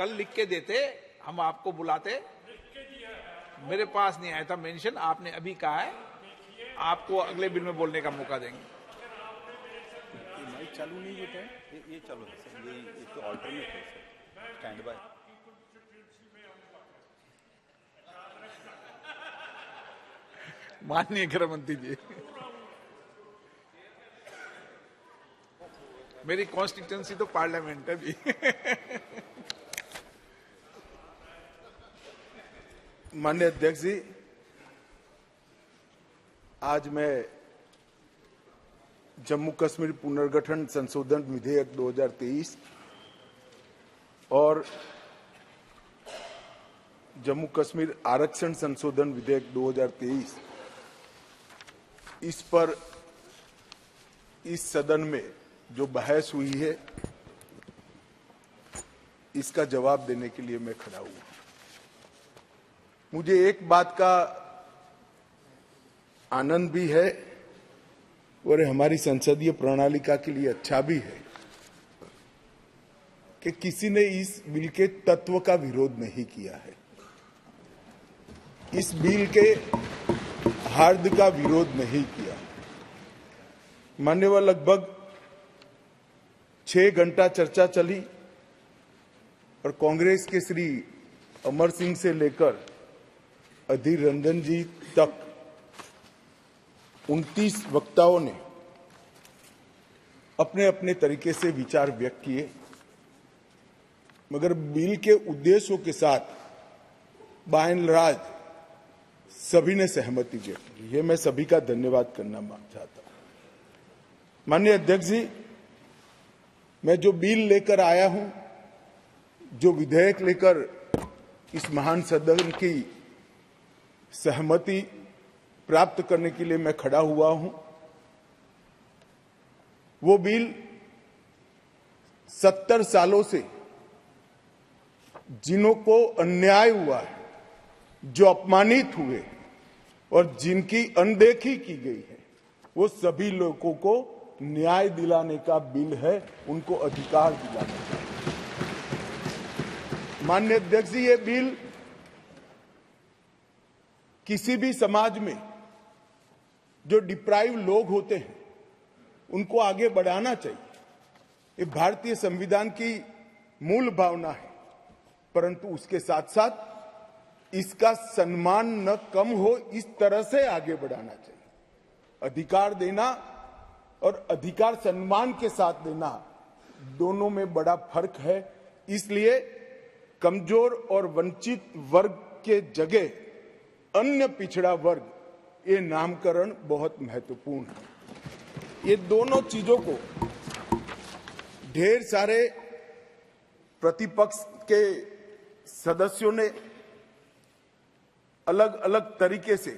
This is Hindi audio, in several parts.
कल लिख के देते, हम आपको बुलाते। मेरे पास नहीं आया था मेंशन, आपने अभी कहा है, आपको अगले बिल में बोलने का मौका देंगे। माइक चालू नहीं होता है, ये चालू है सर, ये तो ऑल्टरनेट है सर, स्टैंड बाय। माननीय गृह मंत्री जी, मेरी कॉन्स्टिट्यूंसी तो पार्लियामेंट है भी। माननीय अध्यक्ष जी, आज मैं जम्मू कश्मीर पुनर्गठन संशोधन विधेयक 2023 और जम्मू कश्मीर आरक्षण संशोधन विधेयक 2023 इस पर इस सदन में जो बहस हुई है, इसका जवाब देने के लिए मैं खड़ा हुआ। मुझे एक बात का आनंद भी है और हमारी संसदीय प्रणालिका के लिए अच्छा भी है कि किसी ने इस बिल के तत्व का विरोध नहीं किया है, इस बिल के हार्द का विरोध नहीं किया। मान्यवर, लगभग 6 घंटा चर्चा चली और कांग्रेस के श्री अमर सिंह से लेकर अधीर रंजन जी तक 29 वक्ताओं ने अपने अपने तरीके से विचार व्यक्त किए, मगर बिल के उद्देश्यों के साथ बाय एंड लार्ज सभी ने सहमति व्यक्त की। ये मैं सभी का धन्यवाद करना चाहता हूं। माननीय अध्यक्ष जी, मैं जो बिल लेकर आया हूं, जो विधेयक लेकर इस महान सदन की सहमति प्राप्त करने के लिए मैं खड़ा हुआ हूं, वो बिल 70 सालों से जिन्हों को अन्याय हुआ है, जो अपमानित हुए और जिनकी अनदेखी की गई है, वो सभी लोगों को न्याय दिलाने का बिल है, उनको अधिकार दिलाने का। माननीय अध्यक्ष जी, ये बिल किसी भी समाज में जो डिप्राइव लोग होते हैं उनको आगे बढ़ाना चाहिए। ये भारतीय संविधान की मूल भावना है, परंतु उसके साथ साथ इसका सम्मान न कम हो, इस तरह से आगे बढ़ाना चाहिए। अधिकार देना और अधिकार सम्मान के साथ देना, दोनों में बड़ा फर्क है। इसलिए कमजोर और वंचित वर्ग के जगह अन्य पिछड़ा वर्ग, ये नामकरण बहुत महत्वपूर्ण है। ये दोनों चीजों को ढेर सारे प्रतिपक्ष के सदस्यों ने अलग अलग तरीके से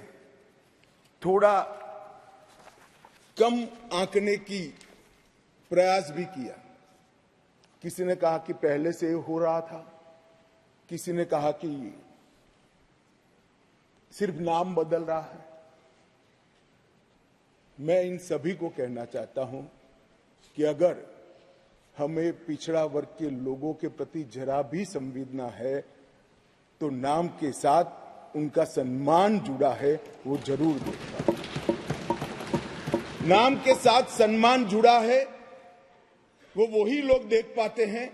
थोड़ा कम आंकने की प्रयास भी किया। किसी ने कहा कि पहले से हो रहा था, किसी ने कहा कि सिर्फ नाम बदल रहा है। मैं इन सभी को कहना चाहता हूं कि अगर हमें पिछड़ा वर्ग के लोगों के प्रति जरा भी संवेदना है, तो नाम के साथ उनका सम्मान जुड़ा है, वो जरूर देखना। नाम के साथ सम्मान जुड़ा है, वो वही लोग देख पाते हैं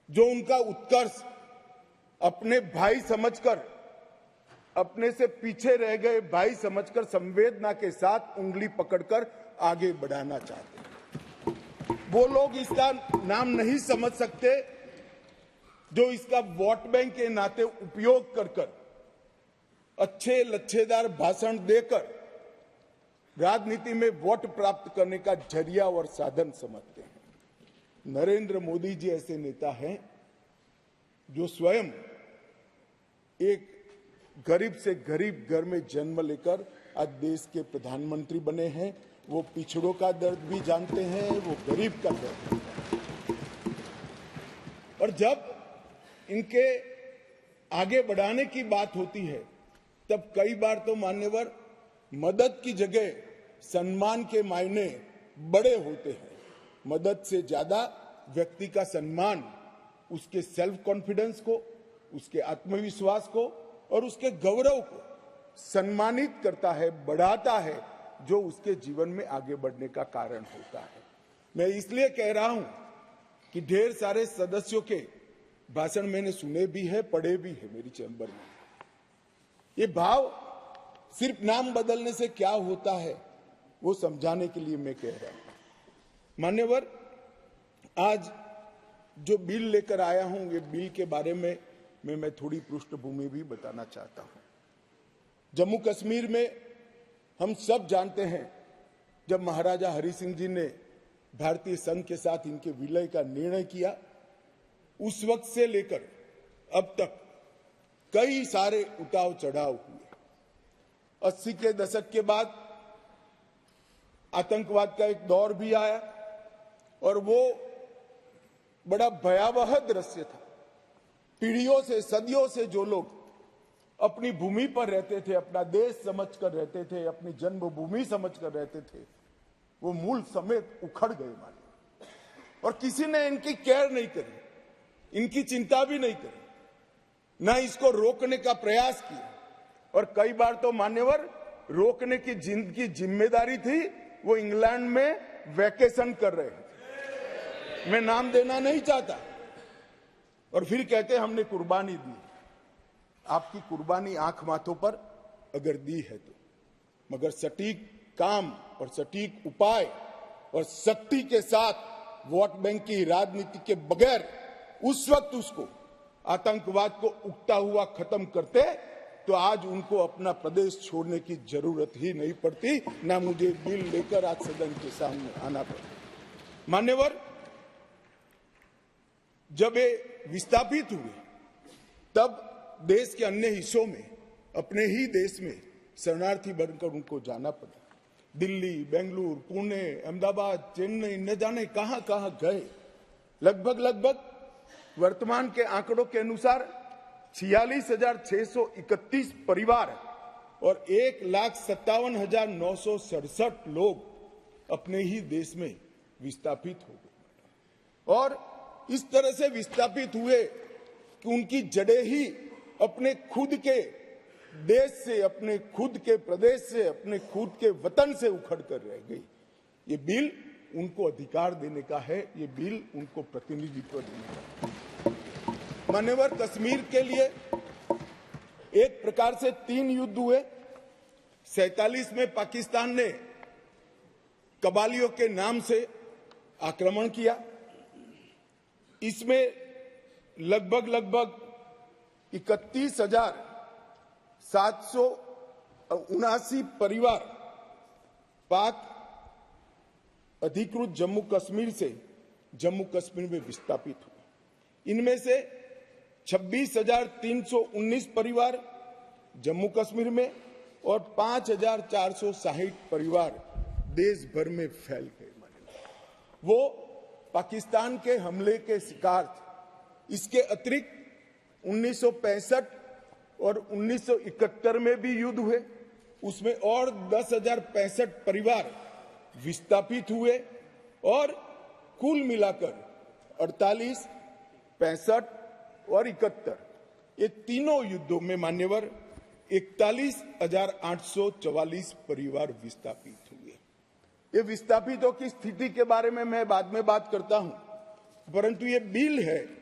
जो उनका उत्कर्ष अपने भाई समझकर, अपने से पीछे रह गए भाई समझकर संवेदना के साथ उंगली पकड़कर आगे बढ़ाना चाहते हैं। वो लोग इसका नाम नहीं समझ सकते जो इसका वोट बैंक के नाते उपयोग कर कर, अच्छे लच्छेदार भाषण देकर राजनीति में वोट प्राप्त करने का जरिया और साधन समझते हैं। नरेंद्र मोदी जी ऐसे नेता हैं जो स्वयं एक गरीब से गरीब घर में जन्म लेकर आज देश के प्रधानमंत्री बने हैं। वो पिछड़ों का दर्द भी जानते हैं, वो गरीब का दर्द भी जानते हैं। और जब इनके आगे बढ़ाने की बात होती है, तब कई बार तो मान्यवर मदद की जगह सम्मान के मायने बड़े होते हैं। मदद से ज्यादा व्यक्ति का सम्मान उसके सेल्फ कॉन्फिडेंस को, उसके आत्मविश्वास को और उसके गौरव को सम्मानित करता है, बढ़ाता है, जो उसके जीवन में आगे बढ़ने का कारण होता है। मैं इसलिए कह रहा हूं कि ढेर सारे सदस्यों के भाषण मैंने सुने भी है, पढ़े भी है मेरी चैम्बर में। ये भाव सिर्फ नाम बदलने से क्या होता है वो समझाने के लिए मैं कह रहा हूं। मान्यवर, आज जो बिल लेकर आया हूं, ये बिल के बारे में मैं थोड़ी पृष्ठभूमि भी बताना चाहता हूं। जम्मू कश्मीर में हम सब जानते हैं, जब महाराजा हरि सिंह जी ने भारतीय संघ के साथ इनके विलय का निर्णय किया, उस वक्त से लेकर अब तक कई सारे उतार चढ़ाव हुए। 80 के दशक के बाद आतंकवाद का एक दौर भी आया और वो बड़ा भयावह दृश्य था। पीढ़ियों से, सदियों से जो लोग अपनी भूमि पर रहते थे, अपना देश समझकर रहते थे, अपनी जन्मभूमि समझकर रहते थे, वो मूल समेत उखड़ गए मानो। और किसी ने इनकी केयर नहीं करी, इनकी चिंता भी नहीं करी, ना इसको रोकने का प्रयास किया। और कई बार तो मान्यवर, रोकने की जिनकी जिम्मेदारी थी वो इंग्लैंड में वैकेशन कर रहे हैं। मैं नाम देना नहीं चाहता। और फिर कहते हमने कुर्बानी दी। आपकी कुर्बानी आंख माथों पर अगर दी है तो, मगर सटीक काम और सटीक उपाय और शक्ति के साथ वोट बैंक की राजनीति के बगैर उस वक्त उसको, आतंकवाद को उगता हुआ खत्म करते तो आज उनको अपना प्रदेश छोड़ने की जरूरत ही नहीं पड़ती, ना मुझे बिल लेकर आज सदन के सामने आना पड़ा। मान्यवर, जब ये विस्थापित हुए तब देश के अन्य हिस्सों में, अपने ही देश में शरणार्थी बनकर उनको जाना पड़ा। दिल्ली, बेंगलुरु, पुणे, अहमदाबाद, चेन्नई, न जाने कहां कहां गए। लगभग वर्तमान के आंकड़ों के अनुसार 46,631 परिवार और 1,57,967 लोग अपने ही देश में विस्थापित हो गए। और इस तरह से विस्थापित हुए कि उनकी जड़ें ही अपने खुद के देश से, अपने खुद के प्रदेश से, अपने खुद के वतन से उखड़ कर रह गई। ये बिल उनको अधिकार देने का है, ये बिल उनको प्रतिनिधित्व देने का है। मान्यवर, कश्मीर के लिए एक प्रकार से 3 युद्ध हुए। 47 में पाकिस्तान ने कबालियों के नाम से आक्रमण किया। इसमें लगभग 31,779 परिवार पाक अधिकृत जम्मू कश्मीर से जम्मू कश्मीर में विस्थापित हुए। इनमें से 26,319 परिवार जम्मू कश्मीर में और 5,460 परिवार देश भर में फैल गए। वो पाकिस्तान के हमले के शिकार थे। इसके अतिरिक्त 1965 और 1971 में भी युद्ध हुए, उसमें और 10,065 परिवार विस्थापित हुए और कुल मिलाकर 48, 65 और 71 ये तीनों युद्धों में मान्यवर 41,844 परिवार विस्थापित हुए। ये विस्थापितों की स्थिति के बारे में मैं बाद में बात करता हूं, परंतु ये बिल है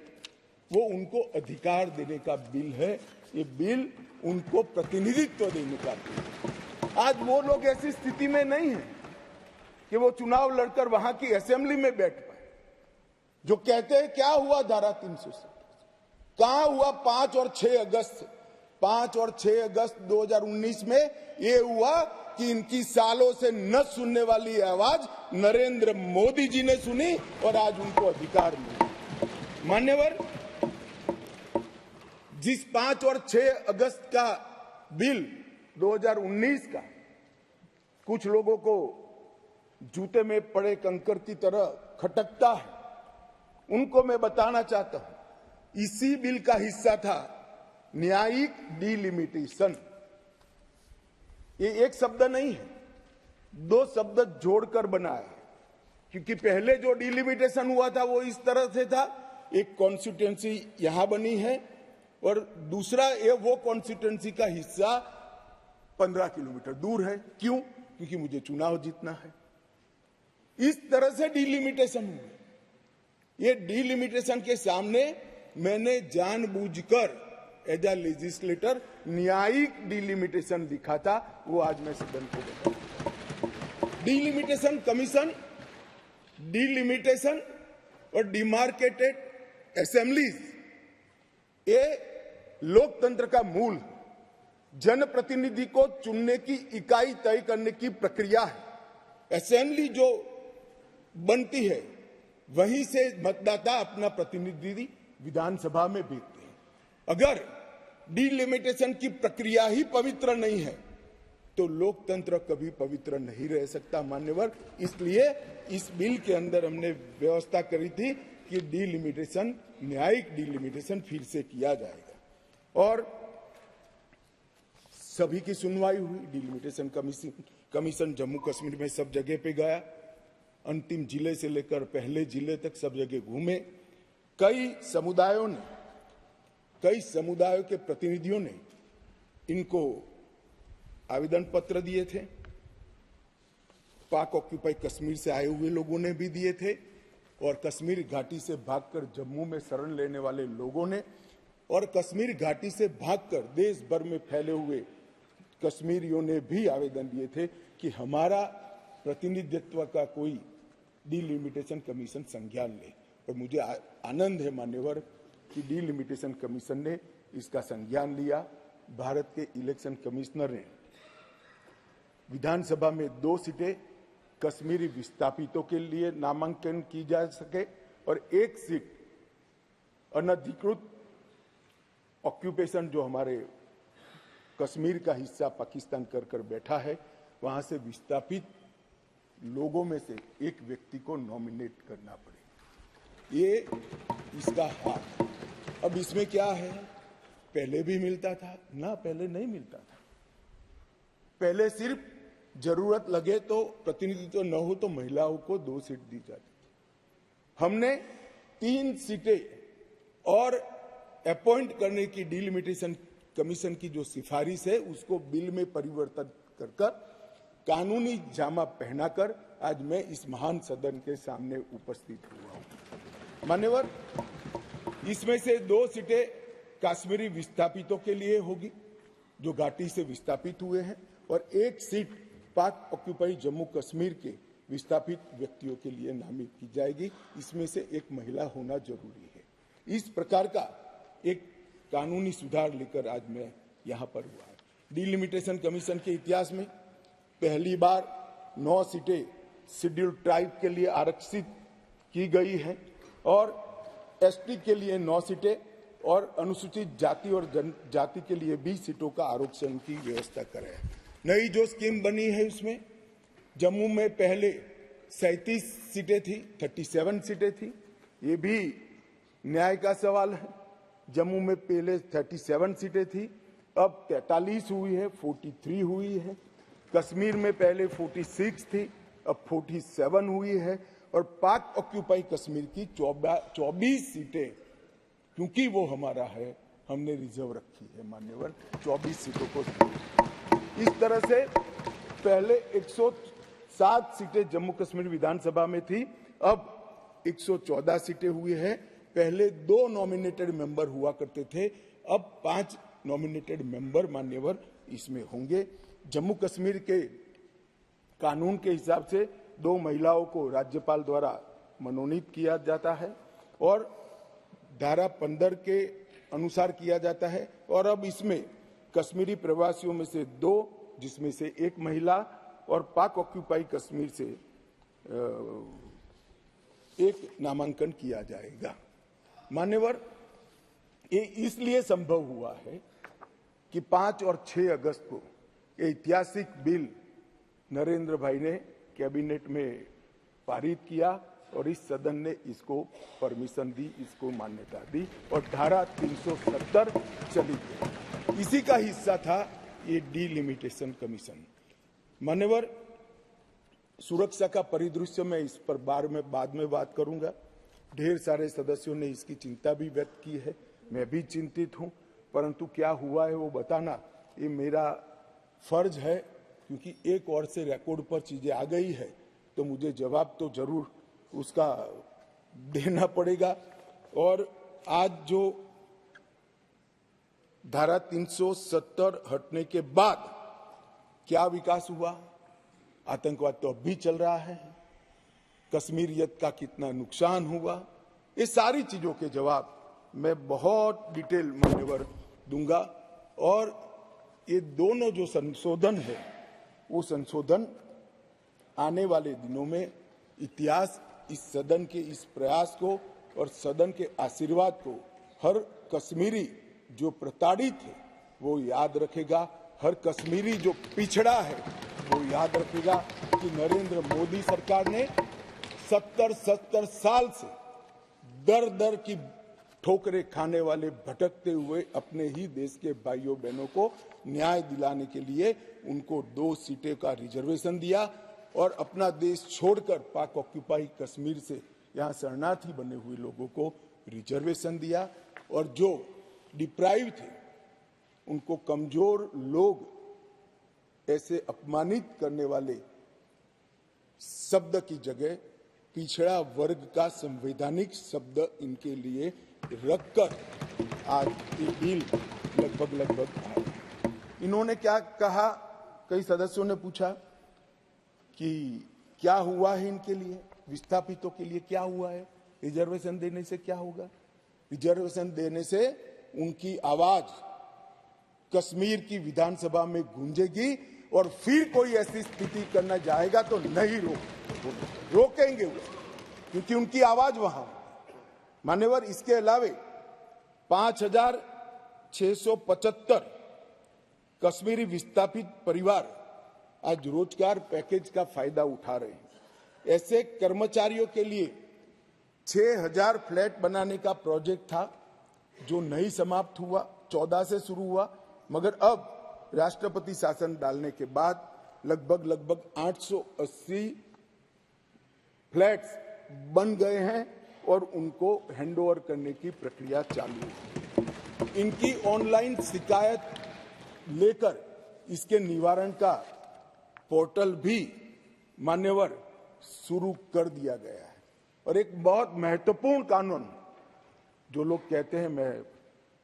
वो उनको अधिकार देने का बिल है। ये बिल उनको प्रतिनिधित्व देने का बिल है। आज वो लोग ऐसी स्थिति में नहीं है कि वो चुनाव लड़कर वहां की असेंबली में बैठ पाए। जो कहते हैं क्या हुआ धारा 370, कहां हुआ 5 और 6 अगस्त 2019 में ये हुआ कि इनकी सालों से न सुनने वाली आवाज नरेंद्र मोदी जी ने सुनी और आज उनको अधिकार मिला। मान्यवर, जिस 5 और 6 अगस्त का बिल 2019 का कुछ लोगों को जूते में पड़े कंकर की तरह खटकता है, उनको मैं बताना चाहता हूं, इसी बिल का हिस्सा था न्यायिक डिलिमिटेशन। ये एक शब्द नहीं है, 2 शब्द जोड़कर बना है। क्योंकि पहले जो डिलिमिटेशन हुआ था वो इस तरह से था एक कॉन्स्टिट्यूएंसी यहां बनी है और दूसरा ये वो कॉन्स्टिट्यूएंसी का हिस्सा 15 किलोमीटर दूर है। क्यों? क्योंकि मुझे चुनाव जीतना है। इस तरह से डिलिमिटेशन हुए। ये डिलिमिटेशन के सामने मैंने जानबूझकर एज ए लेजिस्लेटर न्यायिक डिलिमिटेशन दिखा था, वो आज मैं सदन को बताऊं। डिलिमिटेशन कमीशन, डिलिमिटेशन और डिमार्केटेड असेंबलीज, ये लोकतंत्र का मूल, जनप्रतिनिधि को चुनने की इकाई तय करने की प्रक्रिया है। असेंबली जो बनती है वहीं से मतदाता अपना प्रतिनिधि विधानसभा में भेजते हैं। अगर डिलिमिटेशन की प्रक्रिया ही पवित्र नहीं है तो लोकतंत्र कभी पवित्र नहीं रह सकता मान्यवर। इसलिए इस बिल के अंदर हमने व्यवस्था करी थी कि डिलिमिटेशन, न्यायिक डिलिमिटेशन फिर से किया जाएगा और सभी की सुनवाई हुई। डिलिमिटेशन कमीशन जम्मू कश्मीर में सब जगह पे गया, अंतिम जिले से लेकर पहले जिले तक सब जगह घूमे। कई समुदायों के प्रतिनिधियों ने इनको आवेदन पत्र दिए थे। पाक ऑक्यूपाई कश्मीर से आए हुए लोगों ने भी दिए थे और कश्मीर घाटी से भागकर जम्मू में शरण लेने वाले लोगों ने और कश्मीर घाटी से भागकर देश भर में फैले हुए कश्मीरियों ने भी आवेदन दिए थे कि हमारा प्रतिनिधित्व का कोई डिलिमिटेशन कमीशन संज्ञान ले। और मुझे आनंद है मान्यवर कि डिलिमिटेशन कमीशन ने इसका संज्ञान लिया। भारत के इलेक्शन कमिश्नर ने विधानसभा में 2 सीटें कश्मीरी विस्थापितों के लिए नामांकन की जा सके और 1 सीट अनधिकृत ऑक्यूपेशन जो हमारे कश्मीर का हिस्सा पाकिस्तान कर बैठा है, वहां से विस्थापित लोगों में से एक व्यक्ति को नॉमिनेट करना पड़े। ये इसका हाथ। अब इसमें क्या है, पहले भी मिलता था ना, पहले नहीं मिलता था। पहले सिर्फ जरूरत लगे तो प्रतिनिधित्व न हो तो महिलाओं को 2 सीट दी जाती थी। हमने 3 सीटें और अपॉइंट करने की डिलिमिटेशन कमीशन की जो सिफारिश है उसको बिल में परिवर्तन कर कानूनी जामा पहनाकर आज मैं इस महान सदन के सामने उपस्थित हुआ हूं। मान्यवर, इसमें से 2 सीटें कश्मीरी विस्थापितों के लिए होगी जो घाटी से विस्थापित हुए हैं और 1 सीट पाक ऑक्यूपाई जम्मू कश्मीर के विस्थापित व्यक्तियों के लिए नामित की जाएगी। इसमें से एक महिला होना जरूरी है। इस प्रकार का एक कानूनी सुधार लेकर आज मैं यहां पर हुआ है। डिलिमिटेशन कमीशन के इतिहास में पहली बार 9 सीटें शेड्यूल्ड ट्राइब के लिए आरक्षित की गई है और एसटी के लिए 9 सीटें और अनुसूचित जाति और जनजाति के लिए 20 सीटों का आरक्षण की व्यवस्था करें। नई जो स्कीम बनी है उसमें जम्मू में पहले 37 सीटें थी, 37 सीटें थी। ये भी न्याय का सवाल है। जम्मू में पहले 37 सीटें थी, अब 43 हुई है, 43 हुई है। कश्मीर में पहले 46 थी, अब 47 हुई है और पाक ऑक्यूपाई कश्मीर की 24 सीटें, क्योंकि वो हमारा है, हमने रिजर्व रखी है मान्यवर, 24 सीटों को। इस तरह से पहले 107 सीटें जम्मू कश्मीर विधानसभा में थी, अब 114 सीटें हुई है। पहले 2 नॉमिनेटेड मेंबर हुआ करते थे, अब 5 नॉमिनेटेड मेंबर मान्यवर इसमें होंगे। जम्मू कश्मीर के कानून के हिसाब से 2 महिलाओं को राज्यपाल द्वारा मनोनीत किया जाता है और धारा 15 के अनुसार किया जाता है। और अब इसमें कश्मीरी प्रवासियों में से 2, जिसमें से 1 महिला, और पाक ऑक्यूपाई कश्मीर से 1 नामांकन किया जाएगा। मान्यवर, ये इसलिए संभव हुआ है कि 5 और 6 अगस्त को ये ऐतिहासिक बिल नरेंद्र भाई ने कैबिनेट में पारित किया और इस सदन ने इसको परमिशन दी, इसको मान्यता दी और धारा 370 चली गई। इसी का हिस्सा था ये डिलिमिटेशन कमीशन। मान्यवर, सुरक्षा का परिदृश्य में इस पर बाद में बात करूंगा। ढेर सारे सदस्यों ने इसकी चिंता भी व्यक्त की है, मैं भी चिंतित हूं, परंतु क्या हुआ है वो बताना ये मेरा फर्ज है, क्योंकि एक ओर से रिकॉर्ड पर चीजें आ गई है तो मुझे जवाब तो जरूर उसका देना पड़ेगा। और आज जो धारा 370 हटने के बाद क्या विकास हुआ, आतंकवाद तो अब भी चल रहा है, कश्मीरियत का कितना नुकसान हुआ, ये सारी चीजों के जवाब मैं बहुत डिटेल मान्यवर दूंगा। और ये दोनों जो संशोधन है वो संशोधन आने वाले दिनों में इतिहास इस सदन के इस प्रयास को और सदन के आशीर्वाद को हर कश्मीरी जो प्रताड़ित है वो याद रखेगा, हर कश्मीरी जो पिछड़ा है वो याद रखेगा कि नरेंद्र मोदी सरकार ने 70 साल से दर दर की ठोकरें खाने वाले भटकते हुए अपने ही देश के भाइयों बहनों को न्याय दिलाने के लिए उनको 2 सीटें का रिजर्वेशन दिया और अपना देश छोड़कर पाक ऑक्यूपाई कश्मीर से यहाँ शरणार्थी बने हुए लोगों को रिजर्वेशन दिया। और जो डिप्राइव थे उनको कमजोर लोग ऐसे अपमानित करने वाले शब्द की जगह पिछड़ा वर्ग का संवैधानिक शब्द इनके लिए रखकर आज ये बिल लगभग आया। इन्होंने क्या कहा, कई सदस्यों ने पूछा कि क्या हुआ है इनके लिए, विस्थापितों के लिए क्या हुआ है, रिजर्वेशन देने से क्या होगा। रिजर्वेशन देने से उनकी आवाज कश्मीर की विधानसभा में गूंजेगी और फिर कोई ऐसी स्थिति करना जाएगा तो नहीं रोकेंगे वो, क्योंकि उनकी आवाज वहां। मान्यवर, इसके अलावे 5,675 कश्मीरी विस्थापित परिवार आज रोजगार पैकेज का फायदा उठा रहे हैं। ऐसे कर्मचारियों के लिए 6,000 फ्लैट बनाने का प्रोजेक्ट था जो नहीं समाप्त हुआ, 14 से शुरू हुआ, मगर अब राष्ट्रपति शासन डालने के बाद लगभग 880 फ्लैट्स बन गए हैं और उनको हैंडओवर करने की प्रक्रिया चालू है। इनकी ऑनलाइन शिकायत लेकर इसके निवारण का पोर्टल भी मान्यवर शुरू कर दिया गया है। और एक बहुत महत्वपूर्ण कानून, जो लोग कहते हैं, मैं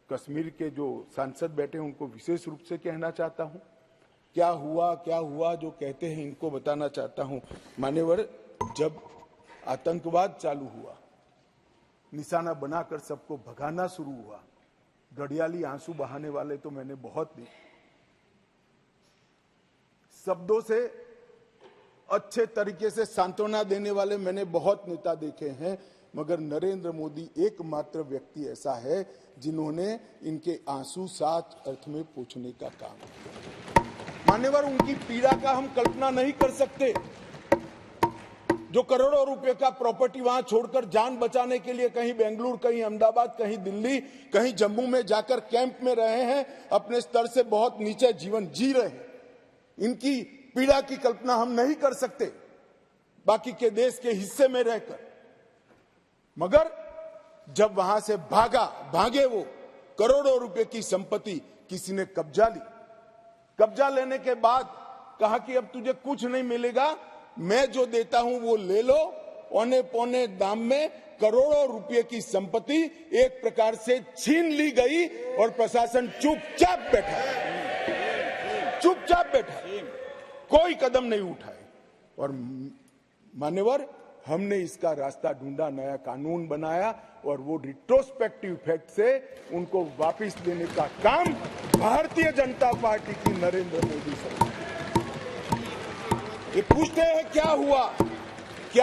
कश्मीर के जो सांसद बैठे हैं उनको विशेष रूप से कहना चाहता हूं, क्या हुआ जो कहते हैं इनको बताना चाहता हूं। मान्यवर, जब आतंकवाद चालू हुआ, निशाना बनाकर सबको भगाना शुरू हुआ, घड़ियाली आंसू बहाने वाले तो मैंने बहुत देखे, शब्दों से अच्छे तरीके से सांत्वना देने वाले मैंने बहुत नेता देखे हैं, मगर नरेंद्र मोदी एकमात्र व्यक्ति ऐसा है जिन्होंने इनके आंसू साच अर्थ में पोंछने का काम किया। मान्यवर, उनकी पीड़ा का हम कल्पना नहीं कर सकते, जो करोड़ों रुपए का प्रॉपर्टी वहां छोड़कर जान बचाने के लिए कहीं बेंगलुरु, कहीं अहमदाबाद, कहीं दिल्ली, कहीं जम्मू में जाकर कैंप में रहे हैं, अपने स्तर से बहुत नीचे जीवन जी रहे हैं। इनकी पीड़ा की कल्पना हम नहीं कर सकते बाकी के देश के हिस्से में रहकर, मगर जब वहां से भागे वो, करोड़ों रुपए की संपत्ति किसी ने कब्जा ली। कब्जा लेने के बाद कहा कि अब तुझे कुछ नहीं मिलेगा, मैं जो देता हूं वो ले लो। औने पौने दाम में करोड़ों रुपए की संपत्ति एक प्रकार से छीन ली गई और प्रशासन चुपचाप बैठा, कोई कदम नहीं उठाए। और मान्यवर, हमने इसका रास्ता ढूंढा, नया कानून बनाया और वो रिट्रोस्पेक्टिव इफेक्ट से उनको वापस देने का काम भारतीय जनता पार्टी की नरेंद्र मोदी सरकार। ये पूछते हैं क्या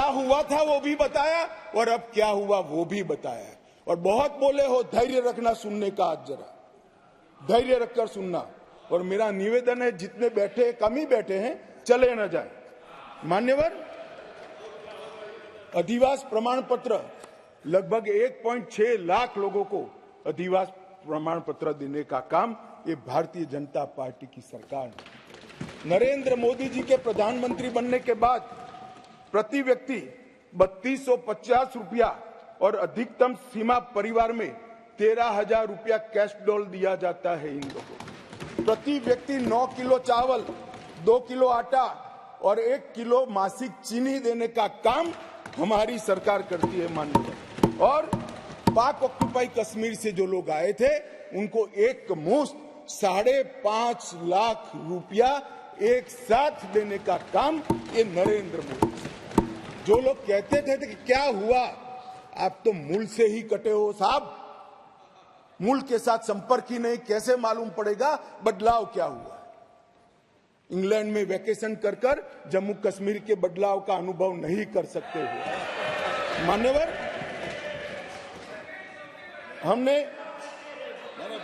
हुआ था वो भी बताया और अब क्या हुआ वो भी बताया। और बहुत बोले हो, धैर्य रखना सुनने का, आज जरा धैर्य रखकर सुनना। और मेरा निवेदन है, जितने बैठे कम ही बैठे हैं, चले न जाए। मान्यवर, अधिवास प्रमाण पत्र लगभग 1.6 लाख लोगों को अधिवास प्रमाण पत्र देने का काम ये भारतीय जनता पार्टी की सरकार ने। नरेंद्र मोदी जी के प्रधानमंत्री बनने के बाद प्रति व्यक्ति 3250 रुपया और अधिकतम सीमा परिवार में 13,000 रुपया कैश डॉल दिया जाता है इन लोगों को। प्रति व्यक्ति 9 किलो चावल, 2 किलो आटा और 1 किलो मासिक चीनी देने का काम हमारी सरकार करती है माननीय। और पाक ऑक्युपाई कश्मीर से जो लोग आए थे उनको एक मुश्त 5.5 लाख रुपया एक साथ देने का काम ये नरेंद्र मोदी। जो लोग कहते थे कि क्या हुआ, आप तो मूल से ही कटे हो साहब, मूल के साथ संपर्क ही नहीं, कैसे मालूम पड़ेगा बदलाव क्या हुआ। इंग्लैंड में वैकेशन कर कर जम्मू कश्मीर के बदलाव का अनुभव नहीं कर सकते हो मान्यवर। हमने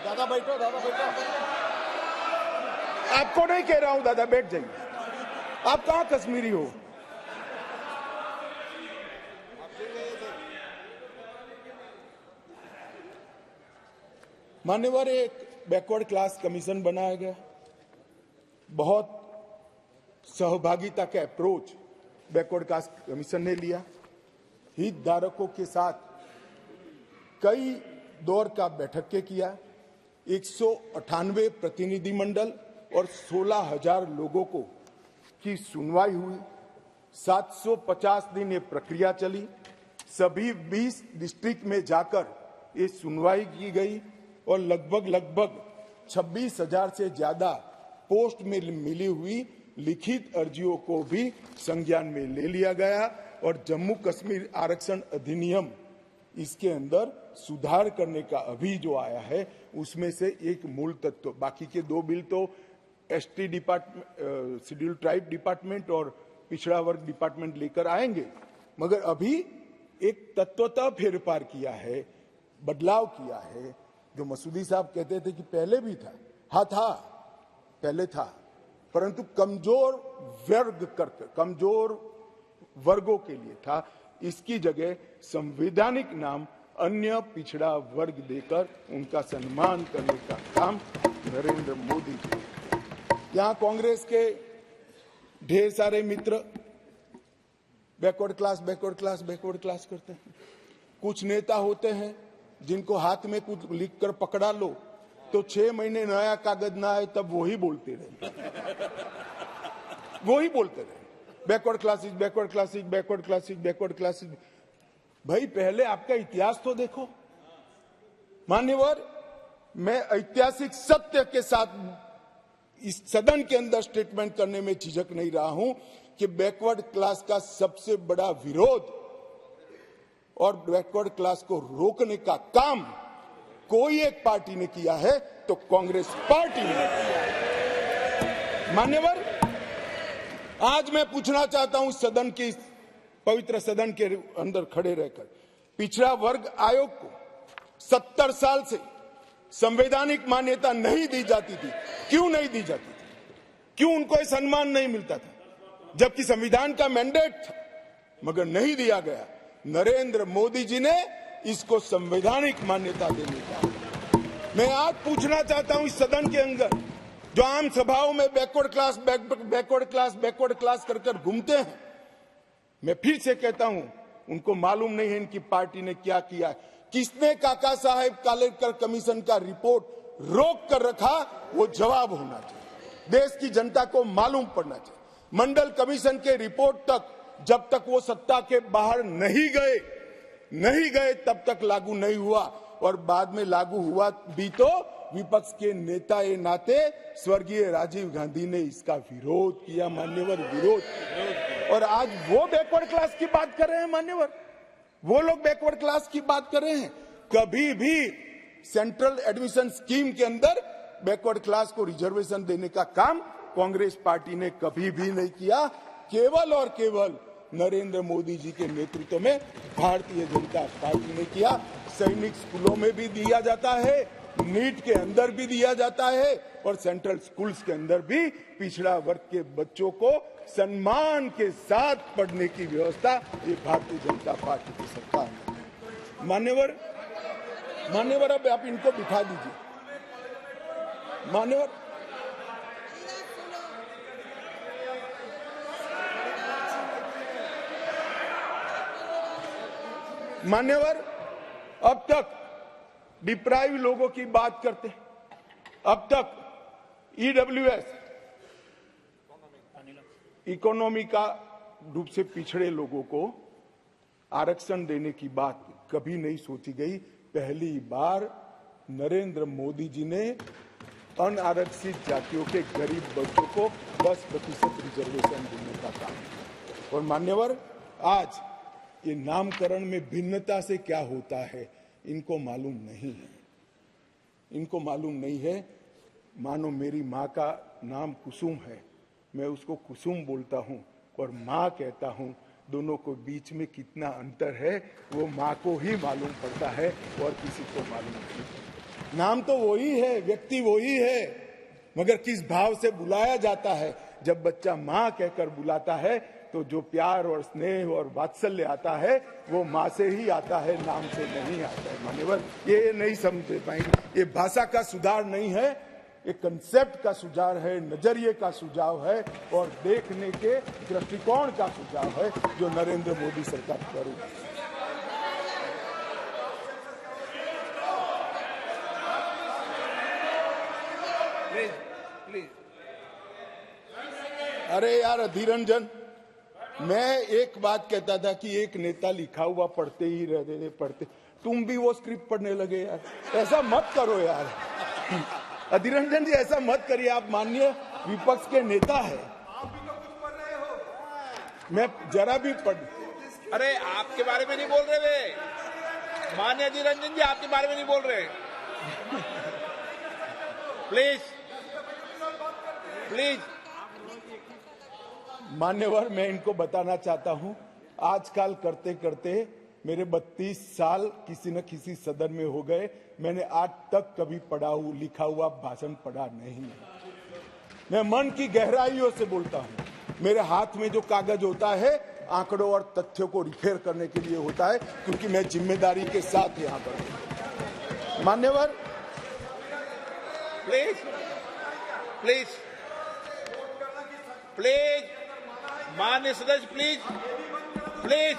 दादा बैठो, दादा बैठो। आपको नहीं कह रहा हूं दादा, बैठ जाइए। आप कहां कश्मीरी हो? मान्यवर, एक बैकवर्ड क्लास कमीशन बनाया गया। बहुत सहभागिता का अप्रोच बैकवर्ड क्लास कमीशन ने लिया। हितधारकों के साथ कई दौर का बैठक के किया। 198 प्रतिनिधि मंडल और 16,000 लोगों को की सुनवाई हुई। 750 दिन ये प्रक्रिया चली। सभी 20 डिस्ट्रिक्ट में जाकर ये सुनवाई की गई और लगभग 26,000 से ज्यादा पोस्ट में मिली हुई लिखित अर्जियों को भी संज्ञान में ले लिया गया। और जम्मू कश्मीर आरक्षण अधिनियम, इसके अंदर सुधार करने का अभी जो आया है उसमें से एक मूल तत्व, बाकी के 2 बिल तो ST department, schedule tribe department और पिछड़ा वर्ग डिपार्टमेंट लेकर आएंगे, मगर अभी एक तत्वतः फेरफार किया है, बदलाव किया है। जो मसूदी साहब कहते थे कि पहले भी था, हाँ था, पहले था, परंतु कमजोर वर्गों के लिए था। इसकी जगह संवैधानिक नाम अन्य पिछड़ा वर्ग देकर उनका सम्मान करने का काम नरेंद्र मोदी जी। यहां कांग्रेस के ढेर सारे मित्र बैकवर्ड क्लास करते हैं। कुछ नेता होते हैं जिनको हाथ में कुछ लिखकर पकड़ा लो तो 6 महीने नया कागज ना आए तब वही बोलते रहे बैकवर्ड क्लासेस। भाई पहले आपका इतिहास तो देखो मान्यवर। मैं ऐतिहासिक सत्य के साथ इस सदन के अंदर स्टेटमेंट करने में झिझक नहीं रहा हूं कि बैकवर्ड क्लास का सबसे बड़ा विरोध और बैकवर्ड क्लास को रोकने का काम कोई एक पार्टी ने किया है तो कांग्रेस पार्टी ने किया है। मान्यवर, आज मैं पूछना चाहता हूं सदन की, पवित्र सदन के अंदर खड़े रहकर, पिछड़ा वर्ग आयोग को 70 साल से संवैधानिक मान्यता नहीं दी जाती थी। क्यों नहीं दी जाती थी? क्यों उनको यह सम्मान नहीं मिलता था? जबकि संविधान का मैंडेट था, मगर नहीं दिया गया। नरेंद्र मोदी जी ने इसको संवैधानिक मान्यता देने का। मैं आज पूछना चाहता हूं इस सदन के अंदर जो आम सभाओं में बैकवर्ड क्लास कर घूमते हैं, मैं फिर से कहता हूं उनको मालूम नहीं है इनकी पार्टी ने क्या किया है। किसने काका साहेब कालेकर कमीशन का रिपोर्ट रोक कर रखा, वो जवाब होना चाहिए। देश की जनता को मालूम पड़ना चाहिए। मंडल कमीशन के रिपोर्ट तक जब तक वो सत्ता के बाहर नहीं गए तब तक लागू नहीं हुआ, और बाद में लागू हुआ भी तो विपक्ष के नेता ए नाते स्वर्गीय राजीव गांधी ने इसका विरोध किया मान्यवर, विरोध। और आज वो बैकवर्ड क्लास की बात कर रहे हैं मान्यवर, वो लोग बैकवर्ड क्लास की बात कर रहे हैं। कभी भी सेंट्रल एडमिशन स्कीम के अंदर बैकवर्ड क्लास को रिजर्वेशन देने का काम कांग्रेस पार्टी ने कभी भी नहीं किया। केवल और केवल नरेंद्र मोदी जी के नेतृत्व में भारतीय जनता पार्टी ने किया। सैनिक स्कूलों में भी दिया जाता है, नीट के अंदर भी दिया जाता है, और सेंट्रल स्कूल्स के अंदर भी पिछड़ा वर्ग के बच्चों को सम्मान के साथ पढ़ने की व्यवस्था ये भारतीय जनता पार्टी की सरकार ने। मान्यवर अब आप इनको बिठा दीजिए। मान्यवर, मान्यवर, अब तक डिप्राइव लोगों की बात करते हैं। अब तक ईडब्ल्यूएस, इकोनॉमी का रूप से पिछड़े लोगों को आरक्षण देने की बात कभी नहीं सोची गई। पहली बार नरेंद्र मोदी जी ने अनारक्षित जातियों के गरीब बच्चों को 10% रिजर्वेशन देने का काम। और मान्यवर, आज ये नामकरण में भिन्नता से क्या होता है इनको मालूम नहीं है। इनको मालूम नहीं है। मानो मेरी माँ का नाम कुसुम है, मैं उसको कुसुम बोलता हूँ और माँ कहता हूँ। दोनों को बीच में कितना अंतर है वो माँ को ही मालूम पड़ता है और किसी को मालूम नहीं। नाम तो वही है, व्यक्ति वही है, मगर किस भाव से बुलाया जाता है। जब बच्चा माँ कहकर बुलाता है तो जो प्यार और स्नेह और वात्सल्य आता है वो माँ से ही आता है, नाम से नहीं आता है। मान्यवर, ये नहीं समझ पाएंगे। ये भाषा का सुधार नहीं है, एक कंसेप्ट का सुझाव है, नजरिए का सुझाव है और देखने के दृष्टिकोण का सुझाव है जो नरेंद्र मोदी सरकार कर रही है। प्लीज। अरे यार अधीर रंजन, मैं एक बात कहता था कि एक नेता लिखा हुआ पढ़ते ही रहते थे, पढ़ते। तुम भी वो स्क्रिप्ट पढ़ने लगे यार, ऐसा मत करो यार। अधीर रंजन जी, ऐसा मत करिए, आप माननीय विपक्ष के नेता है। मैं जरा भी पढ़। अरे आपके बारे में नहीं बोल रहे वे, माननीय अधीर रंजन जी आपके बारे में नहीं बोल रहे। Please please. मान्यवर, मैं इनको बताना चाहता हूं, आजकल करते करते मेरे 32 साल किसी न किसी सदन में हो गए। मैंने आज तक कभी लिखा हुआ भाषण पढ़ा नहीं है। मैं मन की गहराइयों से बोलता हूं। मेरे हाथ में जो कागज होता है आंकड़ों और तथ्यों को रिपेयर करने के लिए होता है, क्योंकि मैं जिम्मेदारी के साथ यहां पर हूं। मान्यवर, प्लीज प्लीज प्लीज, माननीय सदस्य प्लीज प्लीज।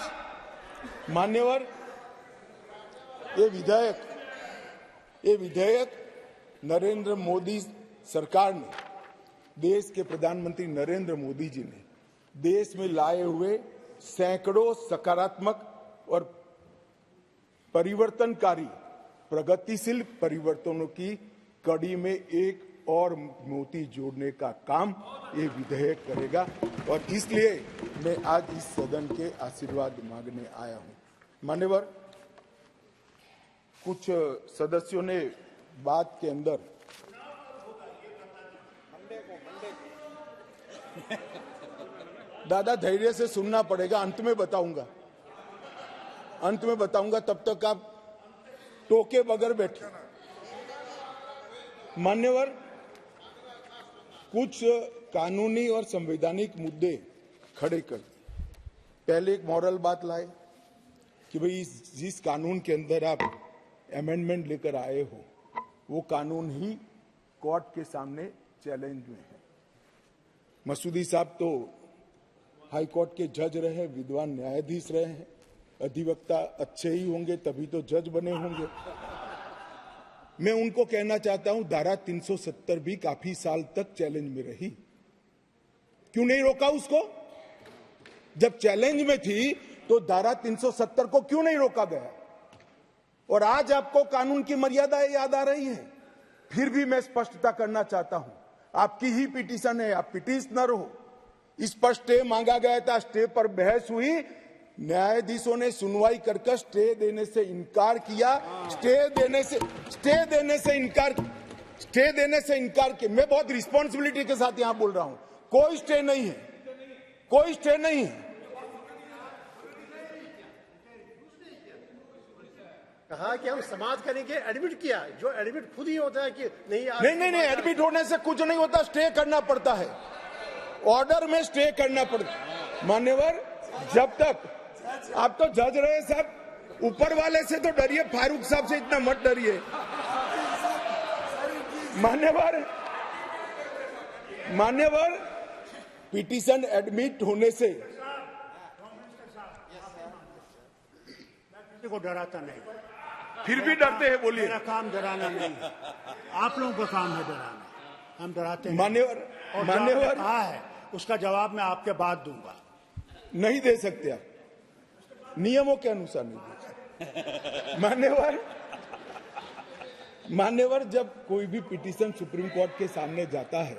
मान्यवर, ये विधेयक नरेंद्र मोदी सरकार ने, देश के प्रधानमंत्री नरेंद्र मोदी जी ने देश में लाए हुए सैकड़ों सकारात्मक और परिवर्तनकारी प्रगतिशील परिवर्तनों की कड़ी में एक और मोती जोड़ने का काम ये विधेयक करेगा। और इसलिए मैं आज इस सदन के आशीर्वाद मांगने आया हूं। मान्यवर, कुछ सदस्यों ने बात के अंदर दादा धैर्य से सुनना पड़ेगा, अंत में बताऊंगा, तब तक आप टोके बगैर बैठे। मान्यवर, कुछ कानूनी और संवैधानिक मुद्दे खड़े कर पहले एक मॉरल बात लाए कि भाई जिस कानून के अंदर आप अमेंडमेंट लेकर आए हो वो कानून ही कोर्ट के सामने चैलेंज में है। मसूदी साहब तो हाई कोर्ट के जज रहे, विद्वान न्यायाधीश रहे हैं, अधिवक्ता अच्छे ही होंगे तभी तो जज बने होंगे। मैं उनको कहना चाहता हूं, धारा 370 भी काफी साल तक चैलेंज में रही, क्यों नहीं रोका उसको? जब चैलेंज में थी तो धारा 370 को क्यों नहीं रोका गया? और आज आपको कानून की मर्यादाएं याद आ रही है। फिर भी मैं स्पष्टता करना चाहता हूं, आपकी ही पिटीशन है, आप पिटीशनर हो। इस पर स्टे मांगा गया था, स्टे पर बहस हुई, न्यायाधीशों ने सुनवाई कर स्टे देने से इनकार किया। स्टे देने से इनकार किया। मैं बहुत रिस्पॉन्सिबिलिटी के साथ यहां बोल रहा हूं, कोई स्टे नहीं है। कहा कि हम समाज करेंगे, एडमिट किया, जो एडमिट खुद ही होता है कि नहीं, एडमिट होने से कुछ नहीं होता, स्टे करना पड़ता है, ऑर्डर में स्टे करना पड़ता है। मान्यवर, जब तक आप तो जज रहे साहब, ऊपर वाले से तो डरिए, फारूक साहब से इतना मत डरिए। मान्यवर, पिटीशन एडमिट होने से किसी को डराता नहीं। फिर भी डरते हैं, बोलिए। मेरा काम डराना नहीं है, आप लोगों का काम है डराना, हम डराते नहीं। मान्यवर, और मान्यवर कहा है उसका जवाब मैं आपके बाद दूंगा। नहीं दे सकते आप, नियमों के अनुसार नहीं दे सकते। मान्यवर, जब कोई भी पिटीशन सुप्रीम कोर्ट के सामने जाता है,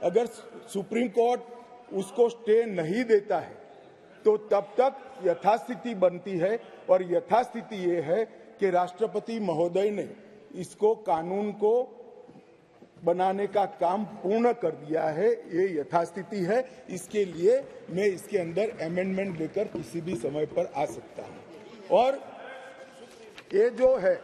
अगर सुप्रीम कोर्ट उसको स्टे नहीं देता है तो तब तक यथास्थिति बनती है, और यथास्थिति ये है कि राष्ट्रपति महोदय ने इसको कानून को बनाने का काम पूर्ण कर दिया है। ये यथास्थिति है। इसके लिए मैं इसके अंदर अमेंडमेंट लेकर किसी भी समय पर आ सकता हूं। और ये जो है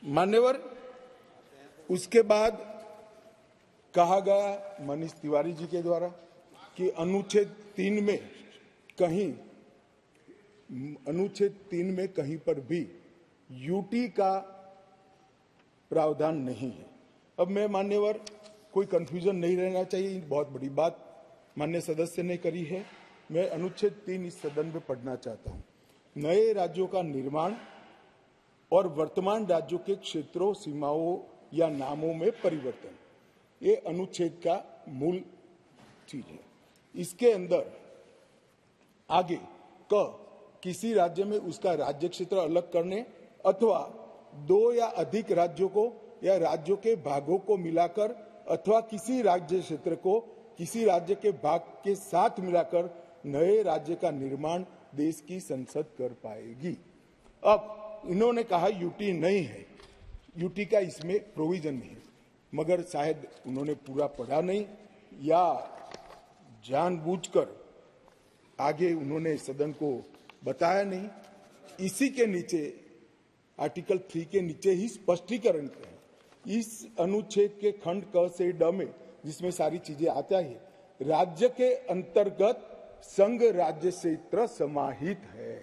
मान्यवर, उसके बाद कहा गया मनीष तिवारी जी के द्वारा कि अनुच्छेद 3 में कहीं पर भी यूटी का प्रावधान नहीं है। अब मैं मान्यवर, कोई कंफ्यूजन नहीं रहना चाहिए, बहुत बड़ी बात माननीय सदस्य ने करी है। मैं अनुच्छेद 3 इस सदन में पढ़ना चाहता हूं। नए राज्यों का निर्माण और वर्तमान राज्यों के क्षेत्रों, सीमाओं या नामों में परिवर्तन, ये अनुच्छेद का मूल चीज है। इसके अंदर आगे किसी राज्य में उसका राज्य क्षेत्र अलग करने अथवा 2 या अधिक राज्यों को या राज्यों के भागों को मिलाकर अथवा किसी राज्य क्षेत्र को किसी राज्य के भाग के साथ मिलाकर नए राज्य का निर्माण देश की संसद कर पाएगी। अब इन्होंने कहा यूटी नहीं है, यूटी का इसमें प्रोविजन नहीं है, मगर शायद उन्होंने पूरा पढ़ा नहीं या जानबूझकर आगे उन्होंने सदन को बताया नहीं। इसी के नीचे आर्टिकल 3 के नीचे ही स्पष्टीकरण है। इस अनुच्छेद के खंड क से ड में, जिसमें सारी चीजें आता है, राज्य के अंतर्गत संघ राज्य क्षेत्र समाहित है।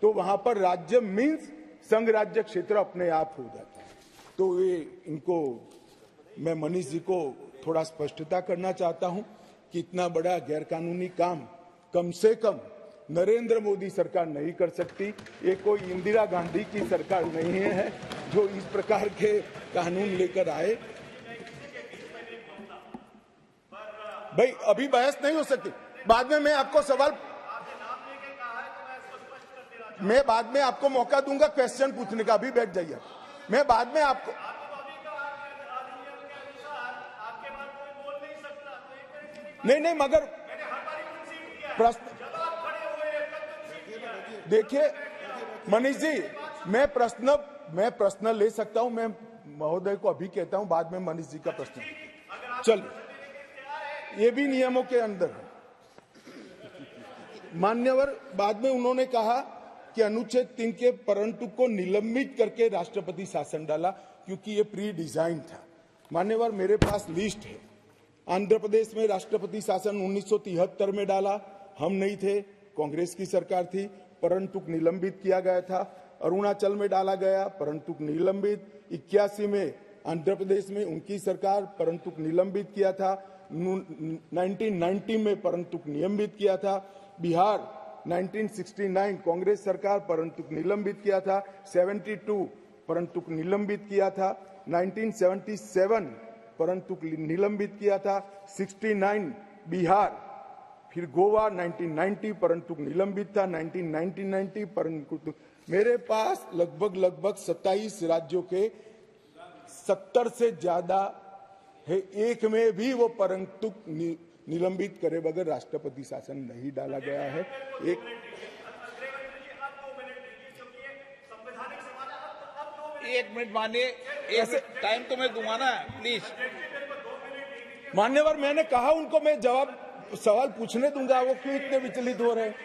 तो वहां पर राज्य मीन्स संघ राज्य क्षेत्र अपने आप हो जाता है। तो ये इनको मैं मनीष जी को थोड़ा स्पष्टता करना चाहता हूं कि इतना बड़ा गैरकानूनी काम कम से कम नरेंद्र मोदी सरकार नहीं कर सकती। ये कोई इंदिरा गांधी की सरकार नहीं है जो इस प्रकार के कानून लेकर आए। भाई अभी बहस नहीं हो सकती, बाद में मैं आपको सवाल, मैं बाद में आपको मौका दूंगा क्वेश्चन पूछने का, अभी बैठ जाइए। मैं बाद में आपको, नहीं मगर प्रश्न, देखिए मनीष जी, मैं प्रश्न ले सकता हूं। मैं महोदय को अभी कहता हूं, बाद में मनीष जी का प्रश्न। चलिए, ये भी नियमों के अंदर है। मान्यवर, बाद में उन्होंने कहा कि अनुच्छेद 3 के परंतु को निलंबित करके राष्ट्रपति शासन डाला, क्योंकि ये प्री डिजाइन था। मान्यवर, मेरे पास लिस्ट है। आंध्र प्रदेश में राष्ट्रपति शासन 1973 में डाला, हम नहीं थे, कांग्रेस की सरकार थी, परंतु निलंबित किया गया था। अरुणाचल में डाला गया, परंतु निलंबित। 81 में आंध्र प्रदेश में उनकी सरकार, परंतु निलंबित किया था। 1990 में परंतु निलंबित किया था। बिहार 1969 कांग्रेस सरकार, परंतु निलंबित किया था। 72 परंतु निलंबित किया था। 1977 परंतु निलंबित किया था। 69 बिहार, फिर गोवा 1990 परंतु निलंबित था। 1990 परंतु, मेरे पास लगभग 27 राज्यों के 70 से ज्यादा है। एक में भी वो परंतु निलंबित करे बगैर राष्ट्रपति शासन नहीं डाला गया है। एक मिनट मानिए, ऐसे टाइम तो मैं दूंगा ना, प्लीज। मान्यवर, मैंने कहा उनको मैं जवाब सवाल पूछने दूंगा, वो क्यों इतने विचलित हो रहे हैं?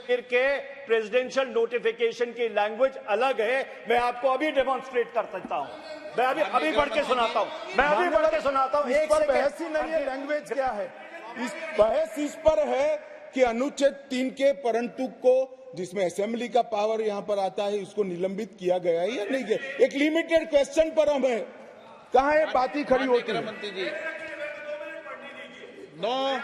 कश्मीर के प्रेसिडेंशियल नोटिफिकेशन की लैंग्वेज अलग है। मैं आपको अभी डेमोन्स्ट्रेट कर सकता हूं। मैं अभी पढ़ के सुनाता हूं। मैं अभी पढ़ के सुनाता हूं। इस पर बहस ही नहीं है, लैंग्वेज क्या है? बहस इस पर है कि अनुच्छेद 3 के परंतु को जिसमें असेंबली का पावर यहां पर आता है उसको निलंबित किया गया है या नहीं किया। एक लिमिटेड क्वेश्चन पर हम है, कहां है बात ही खड़ी होती है। मंत्री जी नो,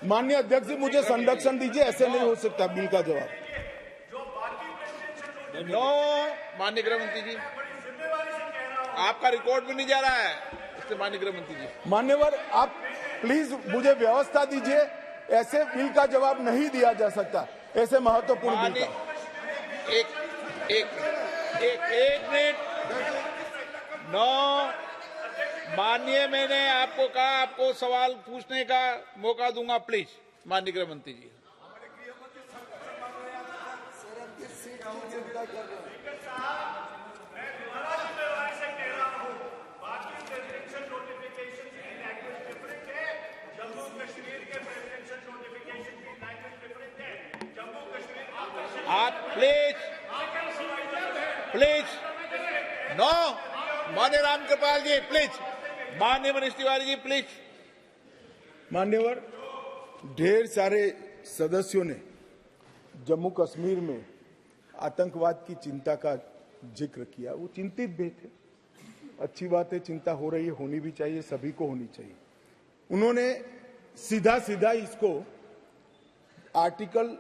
माननीय अध्यक्ष जी मुझे संरक्षण दीजिए, ऐसे नहीं हो सकता बिल का जवाब। नो माननीय गृह मंत्री जी, आपका रिकॉर्ड भी नहीं जा रहा है इससे। माननीय गृह मंत्री जी, मान्यवर आप प्लीज मुझे व्यवस्था दीजिए, ऐसे बिल का जवाब नहीं दिया जा सकता, ऐसे महत्वपूर्ण बिल का। एक मिनट। नो माननीय, मैंने आपको कहा आपको सवाल पूछने का मौका दूंगा, प्लीज। माननीय गृह मंत्री जी, आप प्लीज नो। माननीय रामकृपाल जी प्लीज, माननीय मनीष तिवारी जी प्लीज। मान्यवर, ढेर सारे सदस्यों ने जम्मू कश्मीर में आतंकवाद की चिंता का जिक्र किया। वो चिंतित भी थे, अच्छी बात है, चिंता हो रही है, होनी भी चाहिए, सभी को होनी चाहिए। उन्होंने सीधा सीधा इसको आर्टिकल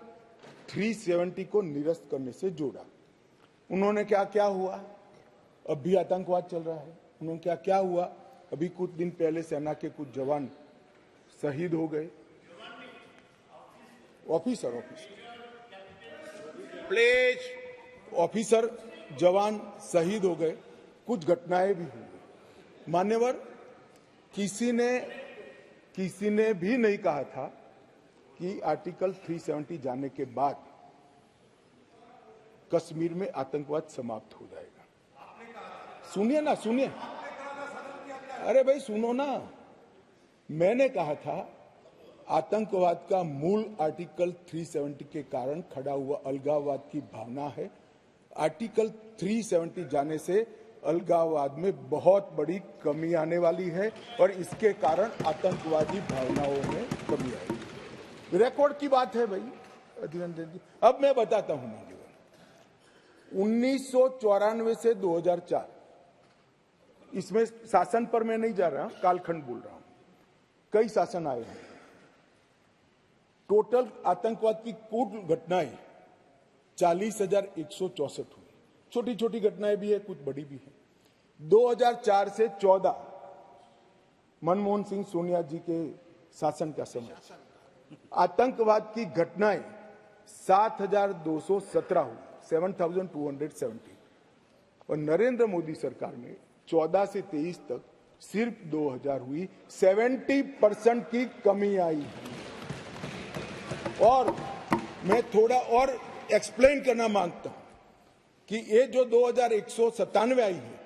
370 को निरस्त करने से जोड़ा। उन्होंने क्या क्या हुआ, अब भी आतंकवाद चल रहा है। उन्होंने क्या क्या हुआ, अभी कुछ दिन पहले सेना के कुछ जवान शहीद हो गए। ऑफिसर प्लीज, ऑफिसर जवान शहीद हो गए, कुछ घटनाएं भी हुई। मान्यवर, किसी ने भी नहीं कहा था कि आर्टिकल 370 जाने के बाद कश्मीर में आतंकवाद समाप्त हो जाएगा। सुनिए ना, सुनिए, अरे भाई सुनो ना, मैंने कहा था आतंकवाद का मूल आर्टिकल 370 के कारण खड़ा हुआ अलगाववाद की भावना है। आर्टिकल 370 जाने से अलगाववाद में बहुत बड़ी कमी आने वाली है और इसके कारण आतंकवादी भावनाओं में कमी आएगी। रिकॉर्ड की बात है भाई, अधीन। अब मैं बताता हूं, 1994 से 2004, इसमें शासन पर मैं नहीं जा रहा, कालखंड बोल रहा हूं, कई शासन आए हैं। टोटल आतंकवाद की कुल घटनाएं 40,164 हुई। छोटी छोटी घटनाएं भी है, कुछ बड़ी भी है। 2004 से 14 मनमोहन सिंह सोनिया जी के शासन का समय आतंकवाद की घटनाएं 7,217 हुई, 7,270। और नरेंद्र मोदी सरकार में 14 से 23 तक सिर्फ 2,000 हुई, 70% की कमी आई। और मैं थोड़ा और एक्सप्लेन करना मांगता हूं कि ये जो 2,197 आई है,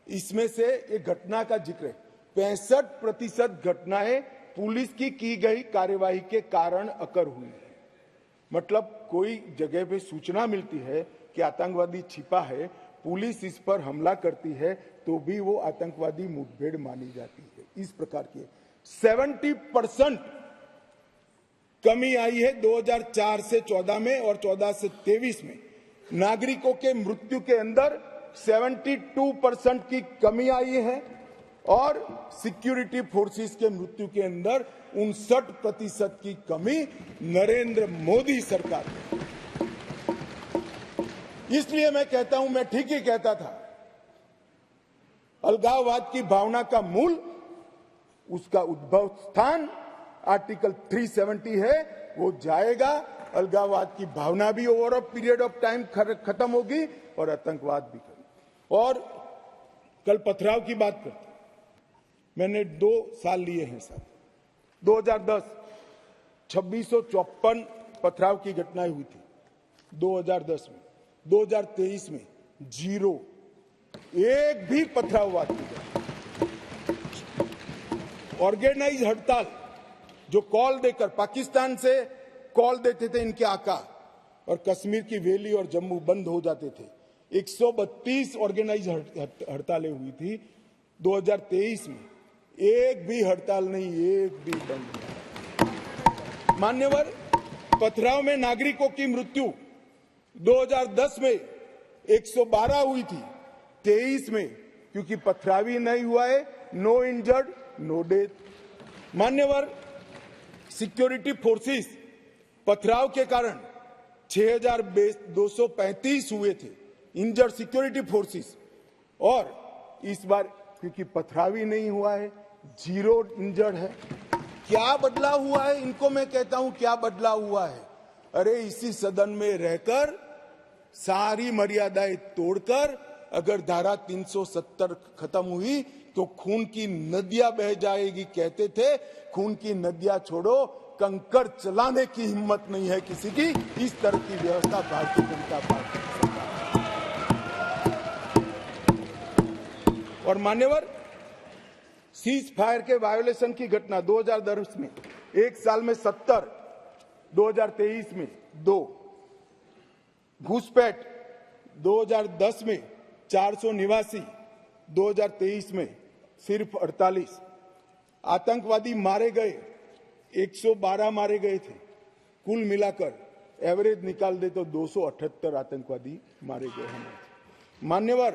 इसमें से एक घटना का जिक्र है। 65% घटनाएं पुलिस की गई कार्यवाही के कारण अकर हुई है। मतलब कोई जगह पे सूचना मिलती है कि आतंकवादी छिपा है, पुलिस इस पर हमला करती है तो भी वो आतंकवादी मुठभेड़ मानी जाती है। इस प्रकार की 70% कमी आई है 2004 से 14 में, और 14 से 23 में नागरिकों के मृत्यु के अंदर 72% की कमी आई है, और सिक्योरिटी फोर्सेस के मृत्यु के अंदर 59% की कमी नरेंद्र मोदी सरकार में। इसलिए मैं कहता हूं, मैं ठीक ही कहता था, अलगाववाद की भावना का मूल, उसका उद्भव स्थान आर्टिकल 370 है, वो जाएगा। अलगाववाद की भावना भी over a period of time खत्म होगी और आतंकवाद भी खत्म। और कल पथराव की बात करते, मैंने 2 साल लिए हैं साहब। 2010 2654 पथराव की घटनाएं हुई थी 2010 में। 2023 में 0, एक भी पथराववाद की। ऑर्गेनाइज हड़ताल, जो कॉल देकर पाकिस्तान से कॉल देते थे इनके आका, और कश्मीर की वैली और जम्मू बंद हो जाते थे। 132 ऑर्गेनाइज हड़तालें हुई थी 2023 में, एक भी हड़ताल नहीं, एक भी बंद नहीं। मान्यवर, पथराव में नागरिकों की मृत्यु 2010 में 112 हुई थी, 23 में क्योंकि पथरावी नहीं हुआ है, नो इंजर्ड नो डेथ। मान्यवर, सिक्योरिटी फोर्सेस पथराव के कारण 6,235 हुए थे इंजर्ड सिक्योरिटी फोर्सेस, और इस बार क्योंकि पथरावी नहीं हुआ है, 0 इंजर्ड है। क्या बदलाव हुआ है? इनको मैं कहता हूं क्या बदलाव हुआ है। अरे इसी सदन में रहकर सारी मर्यादाएं तोड़कर अगर धारा 370 खत्म हुई तो खून की नदियां बह जाएगी कहते थे। खून की नदियां छोड़ो, कंकड़ चलाने की हिम्मत नहीं है किसी की। इस तरह की व्यवस्था भारतीय जनता पार्टी की सरकार। और मान्यवर, सीज फायर के वायोलेशन की घटना 2010 में 1 साल में 70, 2023 में 2, घुसपैठ 2010 में 489, 2023 में सिर्फ 48, आतंकवादी मारे गए 112 मारे गए थे, कुल मिलाकर एवरेज निकाल दे तो 278 आतंकवादी मारे गए हैं। मान्यवर,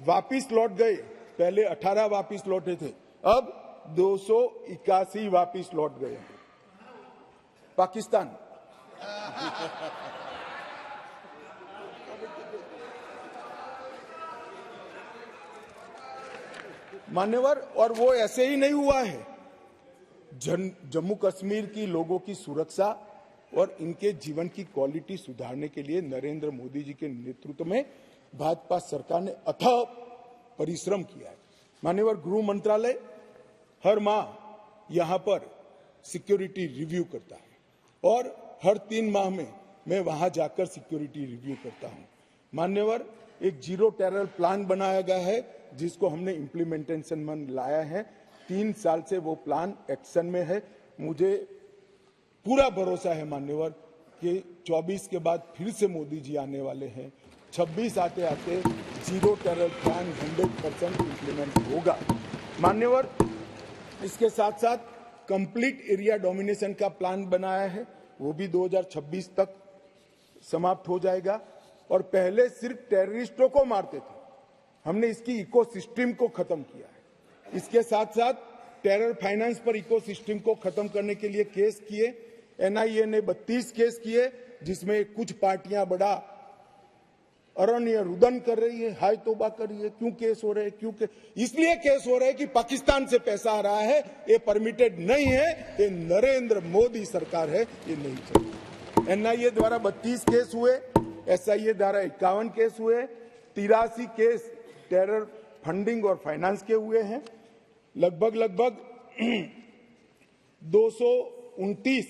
वापिस लौट गए, पहले 18 वापिस लौटे थे, अब 281 वापिस लौट गए। पाकिस्तान मान्यवर, और वो ऐसे ही नहीं हुआ है। जम्मू कश्मीर की लोगों की सुरक्षा और इनके जीवन की क्वालिटी सुधारने के लिए नरेंद्र मोदी जी के नेतृत्व में भाजपा सरकार ने अथक परिश्रम किया है। मान्यवर, गृह मंत्रालय हर माह यहां पर सिक्योरिटी रिव्यू करता है और हर 3 माह में मैं वहां जाकर सिक्योरिटी रिव्यू करता हूं। मान्यवर, एक 0 टेरर प्लान बनाया गया है जिसको हमने इम्प्लीमेंटेशन में लाया है। 3 साल से वो प्लान एक्शन में है। मुझे पूरा भरोसा है मान्यवर कि 24 के बाद फिर से मोदी जी आने वाले हैं। 26 आते आते 0 टेरर प्लान 100% इम्प्लीमेंट होगा। मान्यवर, इसके साथ साथ कंप्लीट एरिया डोमिनेशन का प्लान बनाया है, वो भी 2026 तक समाप्त हो जाएगा। और पहले सिर्फ टेररिस्टों को मारते थे, हमने इसकी इकोसिस्टम को खत्म किया है। इसके साथ साथ टेरर फाइनेंस पर इकोसिस्टम को खत्म करने के लिए केस किए। एनआईए ने 32 केस किए, जिसमें कुछ पार्टियां बड़ा अरण्य रुदन कर रही है, हाय तौबा कर रही है। क्यों केस हो रहे हैं? क्यों इसलिए केस हो रहे हैं कि पाकिस्तान से पैसा आ रहा है, ये परमिटेड नहीं है, ये नरेंद्र मोदी सरकार है, ये नहीं चाहिए। एनआईए द्वारा 32 केस हुए, एसआईए द्वारा 51 केस हुए, 83 केस टेरर फंडिंग और फाइनेंस के हुए हैं। लगभग 229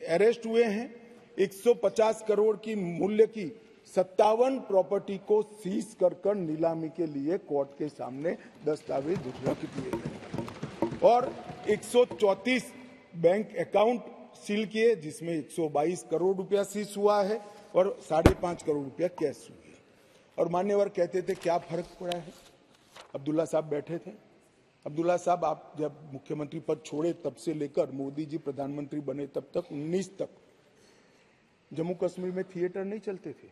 अरेस्ट हुए हैं। 150 करोड़ की मूल्य की 57 प्रॉपर्टी को सीज कर नीलामी के लिए कोर्ट के सामने दस्तावेज रख दिए गए और 134 बैंक अकाउंट सील किए, जिसमें 122 करोड़ रुपया सीज हुआ है और 5.5 करोड़ रुपया कैश हुई है। और मान्यवर कहते थे क्या फर्क पड़ा है? अब्दुल्ला साहब बैठे थे। अब्दुल्ला साहब, आप जब मुख्यमंत्री पद छोड़े तब से लेकर मोदी जी प्रधानमंत्री बने तब तक 19 तक जम्मू कश्मीर में थिएटर नहीं चलते थे।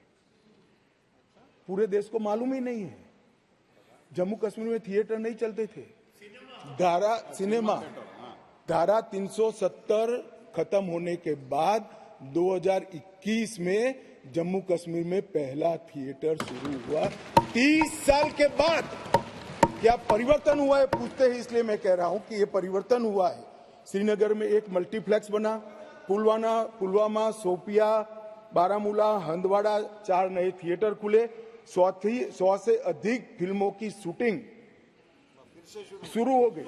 पूरे देश को मालूम ही नहीं है, जम्मू कश्मीर में थिएटर नहीं चलते थे। धारा 370 खत्म होने के बाद 2021 में जम्मू कश्मीर में पहला थिएटर शुरू हुआ। 30 साल के बाद क्या परिवर्तन हुआ है पूछते हैं, इसलिए मैं कह रहा हूं कि ये परिवर्तन हुआ है। श्रीनगर में एक मल्टीप्लेक्स बना, पुलवामा, शोपिया, बारामूला, हंदवाड़ा 4 नए थिएटर खुले। 100 से अधिक फिल्मों की शूटिंग शुरू हो गई।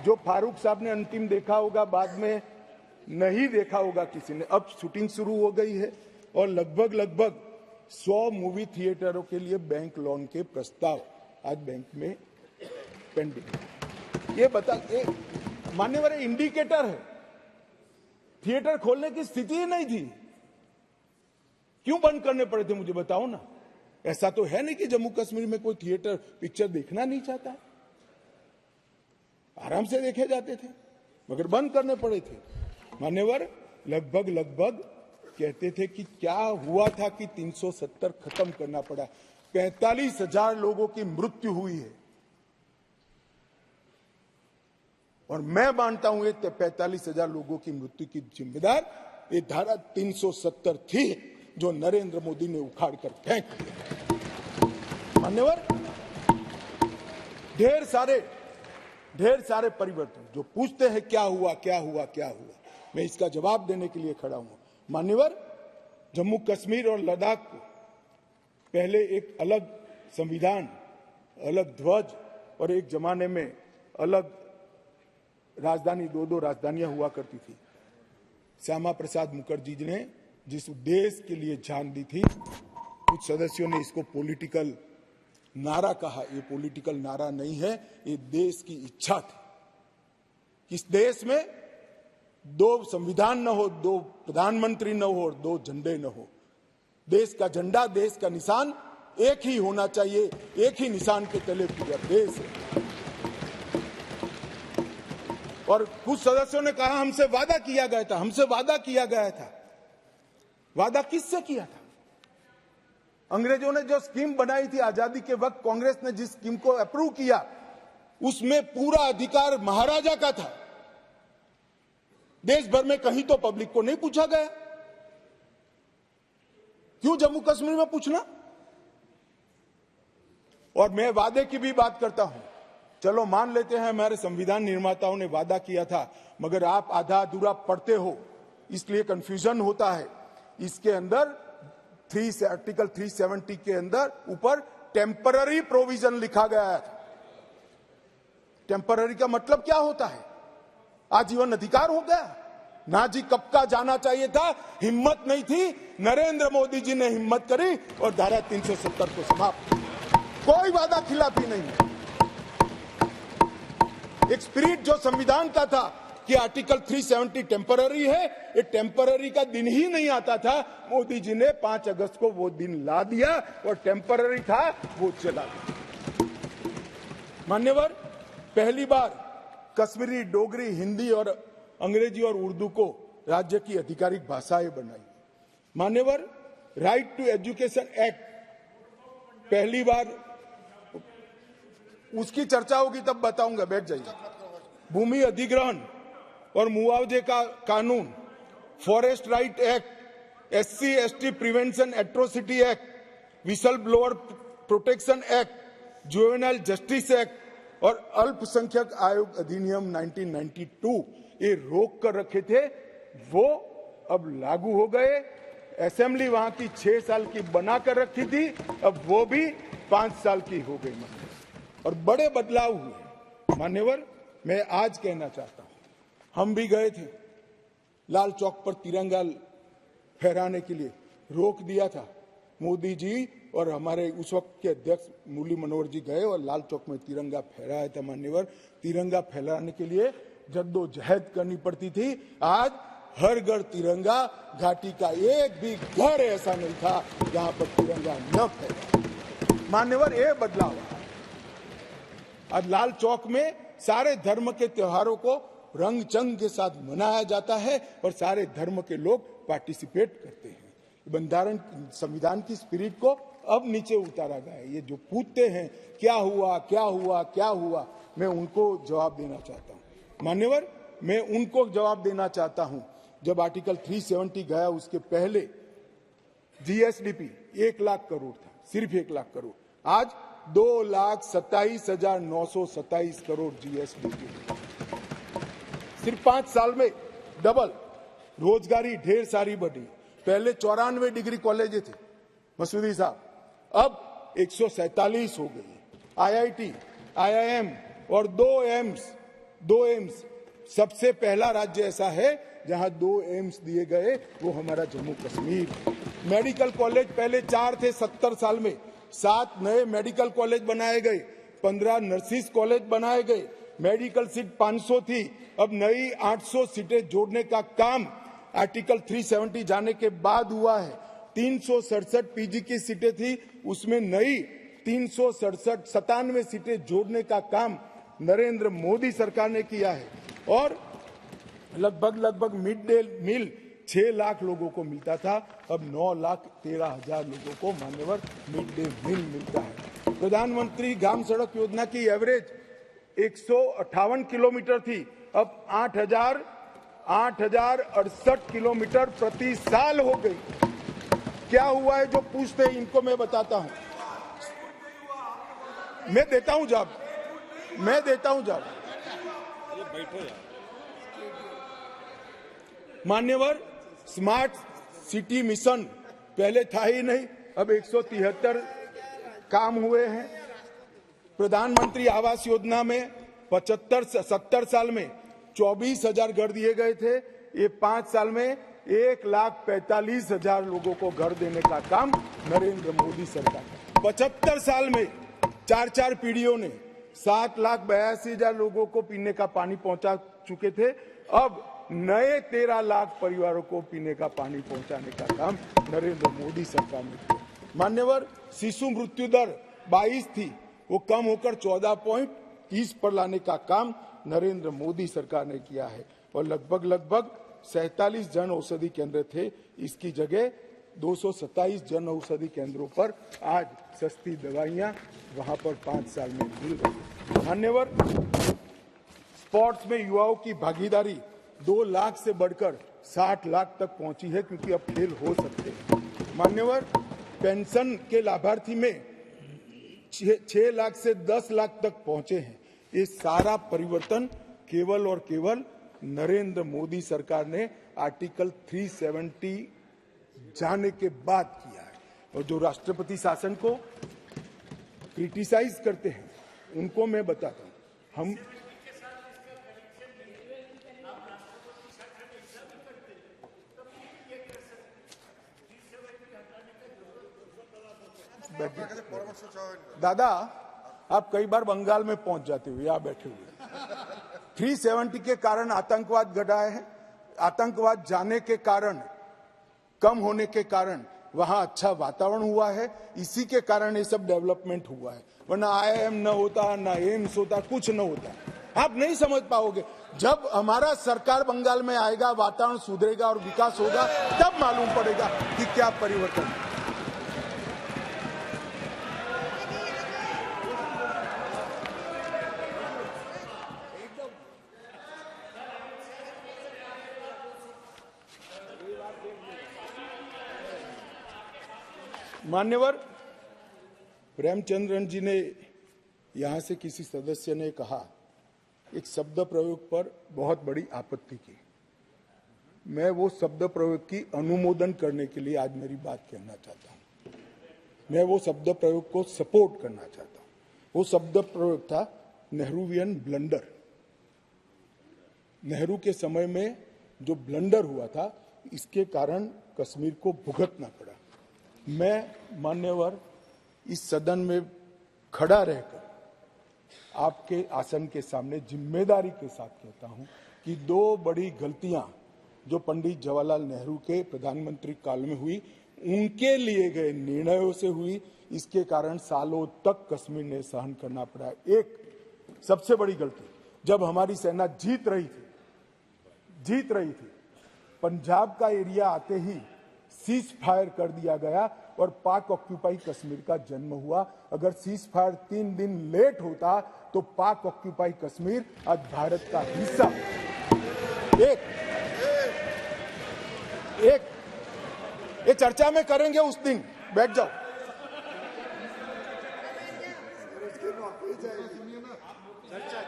जो फारूक साहब ने अंतिम देखा होगा, बाद में नहीं देखा होगा किसी ने, अब शूटिंग शुरू हो गई है। और लगभग 100 मूवी थिएटरों के लिए बैंक लोन के प्रस्ताव आज बैंक में पेंडिंग। ये मान्यवर इंडिकेटर है, थिएटर खोलने की स्थिति ही नहीं थी। क्यों बंद करने पड़े थे मुझे बताओ ना। ऐसा तो है नहीं कि जम्मू कश्मीर में कोई थिएटर पिक्चर देखना नहीं चाहता है, आराम से देखे जाते थे, मगर बंद करने पड़े थे। मान्यवर लगभग कहते थे कि क्या हुआ था कि 370 खत्म करना पड़ा। 45,000 लोगों की मृत्यु हुई है और मैं मानता हूं ये 45,000 लोगों की मृत्यु की जिम्मेदार ये धारा 370 थी जो नरेंद्र मोदी ने उखाड़ कर फेंक दिया। मान्यवर ढेर सारे परिवर्तन जो पूछते हैं क्या हुआ, मैं इसका जवाब देने के लिए खड़ा हूं। मान्यवर जम्मू कश्मीर और लद्दाख को पहले एक अलग संविधान, अलग ध्वज और एक जमाने में अलग राजधानी, दो राजधानियां हुआ करती थी। श्यामा प्रसाद मुखर्जी जी ने जिस उद्देश्य के लिए जान दी थी, कुछ सदस्यों ने इसको पॉलिटिकल नारा कहा। ये पॉलिटिकल नारा नहीं है, ये देश की इच्छा थी। इस देश में 2 संविधान न हो, 2 प्रधानमंत्री न हो और 2 झंडे न हो। देश का झंडा, देश का निशान एक ही होना चाहिए, एक ही निशान के तले पूरा देश है। और कुछ सदस्यों ने कहा हमसे वादा किया गया था। वादा किससे किया था? अंग्रेजों ने जो स्कीम बनाई थी आजादी के वक्त, कांग्रेस ने जिस स्कीम को अप्रूव किया उसमें पूरा अधिकार महाराजा का था। देश भर में कहीं तो पब्लिक को नहीं पूछा गया, क्यों जम्मू कश्मीर में पूछना? और मैं वादे की भी बात करता हूं, चलो मान लेते हैं हमारे संविधान निर्माताओं ने वादा किया था, मगर आप आधा अधूरा पढ़ते हो इसलिए कंफ्यूजन होता है। इसके अंदर आर्टिकल 370 के अंदर ऊपर टेम्पररी प्रोविजन लिखा गया है। टेम्पररी का मतलब क्या होता है? आजीवन अधिकार हो गया ना जी। कब का जाना चाहिए था, हिम्मत नहीं थी, नरेंद्र मोदी जी ने हिम्मत करी और धारा 370 को समाप्त। कोई वादा खिलाफी नहीं है। एक स्पिरिट जो संविधान का था कि आर्टिकल 370 टेम्पररी है, ये टेम्पररी का दिन ही नहीं आता था। मोदी जी ने 5 अगस्त को वो दिन ला दिया और टेम्पररी था वो चला गया। मान्यवर पहली बार कश्मीरी, डोगरी, हिंदी और अंग्रेजी और उर्दू को राज्य की आधिकारिक भाषाएं बनाई। मान्यवर राइट टू एजुकेशन एक्ट पहली बार, उसकी चर्चा होगी तब बताऊंगा, बैठ जाइए। भूमि अधिग्रहण और मुआवजे का कानून, forest right act, SC ST prevention atrocity act, whistle blower protection act, juvenile justice act और अल्पसंख्यक आयोग अधिनियम 1992 ये रोक कर रखे थे, वो अब लागू हो गए। असेंबली वहां की 6 साल की बनाकर रखी थी, अब वो भी 5 साल की हो गई। और बड़े बदलाव हुए। मान्यवर मैं आज कहना चाहता हूं, हम भी गए थे लाल चौक पर तिरंगा फहराने के लिए, रोक दिया था मोदी जी और हमारे उस वक्त के अध्यक्ष मुरली मनोहर जी गए और लाल चौक में तिरंगा फहराया था। मान्यवर तिरंगा फहराने के लिए जद्दोजहद करनी पड़ती थी। आज हर घर तिरंगा, घाटी का एक भी घर ऐसा नहीं था जहां पर तिरंगा न फहरा। मान्यवर ये बदलाव, आज लाल चौक में सारे धर्म के त्योहारों को रंग चंग के साथ मनाया जाता है और सारे धर्म के लोग पार्टिसिपेट करते हैं। बंधारण संविधान की स्पिरिट को अब नीचे उतारा गया है। ये जो पूछते हैं क्या हुआ, मैं उनको जवाब देना चाहता हूं। मान्यवर मैं उनको जवाब देना चाहता हूं, जब आर्टिकल 370 गया उसके पहले GSDP 1 लाख करोड़ था, सिर्फ 1 लाख करोड़। आज 2,27,927 करोड़ GSDP, सिर्फ 5 साल में डबल। रोजगारी ढेर सारी बढ़ी। पहले 94 डिग्री कॉलेज थे मसूदी साहब, अब 147 हो गई। IIT, IIM और 2 एम्स, सबसे पहला राज्य ऐसा है जहां 2 एम्स दिए गए, वो हमारा जम्मू कश्मीर। मेडिकल कॉलेज पहले 4 थे 70 साल में, 7 नए मेडिकल कॉलेज बनाए गए, 15 नर्सिस कॉलेज बनाए गए। मेडिकल सीट 500 थी, अब नई 800 सीटें जोड़ने का काम आर्टिकल 370 जाने के बाद हुआ है। 367 पीजी की सीटें थी, उसमें नई 97 सीटें जोड़ने का काम नरेंद्र मोदी सरकार ने किया है। और लगभग मिड डे मील 6 लाख लोगों को मिलता था, अब 9,13,000 लोगों को मान्यवर मिड डे मील मिलता है। प्रधानमंत्री ग्राम सड़क योजना की एवरेज 158 किलोमीटर थी, अब 8,068 किलोमीटर प्रति साल हो गई। क्या हुआ है जो पूछते हैं, इनको मैं बताता हूं। मैं देता हूं जवाब। मान्यवर, स्मार्ट सिटी मिशन पहले था ही नहीं, अब 173 काम हुए हैं। प्रधानमंत्री आवास योजना में 70 साल में 24,000 घर दिए गए थे। ये 5 साल में 1,45,000 लोगों को घर देने का काम नरेंद्र मोदी सरकार। 75 साल में 4 पीढ़ियों ने 7,82,000 लोगों को पीने का पानी पहुंचा चुके थे। अब नए 13 लाख परिवारों को पीने का पानी पहुंचाने का काम नरेंद्र मोदी सरकार ने किया। मान्यवर, शिशु मृत्यु दर 22 थी, वो कम होकर 14.30 पर लाने का काम नरेंद्र मोदी सरकार ने किया है। और लगभग 47 जन औषधि केंद्र थे, इसकी जगह 227 जन औषधि केंद्रों पर आज सस्ती दवाइयां वहां पर 5 साल में मिल रही है। मान्यवर, स्पोर्ट्स में युवाओं की भागीदारी 2 लाख से बढ़कर 60 लाख तक पहुंची है, क्योंकि अब खेल हो सकते हैं। मान्यवर, पेंशन के लाभार्थी में 6 लाख से 10 लाख तक पहुंचे हैं। ये सारा परिवर्तन केवल और केवल नरेंद्र मोदी सरकार ने आर्टिकल 370 जाने के बाद किया है। और जो राष्ट्रपति शासन को क्रिटिसाइज करते हैं, उनको मैं बताता हूं, हम दादा, आप कई बार बंगाल में पहुंच जाते हुए यहाँ बैठे हुए। 370 के कारण आतंकवाद घटा है। आतंकवाद जाने के कारण, कम होने के कारण वहां अच्छा वातावरण हुआ है। इसी के कारण ये सब डेवलपमेंट हुआ है, वरना IIM न होता, ना एम्स होता, कुछ न होता। आप नहीं समझ पाओगे। जब हमारा सरकार बंगाल में आएगा, वातावरण सुधरेगा और विकास होगा, तब मालूम पड़ेगा कि क्या परिवर्तन है। मान्यवर, प्रेमचंद्रन जी ने यहां से किसी सदस्य ने कहा, एक शब्द प्रयोग पर बहुत बड़ी आपत्ति की। मैं वो शब्द प्रयोग की अनुमोदन करने के लिए आज मेरी बात कहना चाहता हूं। मैं वो शब्द प्रयोग को सपोर्ट करना चाहता हूं। वो शब्द प्रयोग था नेहरूवियन ब्लंडर। नेहरू के समय में जो ब्लंडर हुआ था, इसके कारण कश्मीर को भुगतना पड़ा। मैं मान्यवर, इस सदन में खड़ा रहकर आपके आसन के सामने जिम्मेदारी के साथ कहता हूं कि 2 बड़ी गलतियां जो पंडित जवाहरलाल नेहरू के प्रधानमंत्री काल में हुई, उनके लिए गए निर्णयों से हुई। इसके कारण सालों तक कश्मीर ने सहन करना पड़ा। एक सबसे बड़ी गलती, जब हमारी सेना जीत रही थी, पंजाब का एरिया आते ही सीज फायर कर दिया गया और पाक ऑक्यूपाई कश्मीर का जन्म हुआ। अगर सीज फायर 3 दिन लेट होता तो पाक ऑक्यूपाई कश्मीर आज भारत का हिस्सा। ये चर्चा में करेंगे उस दिन, बैठ जाओ।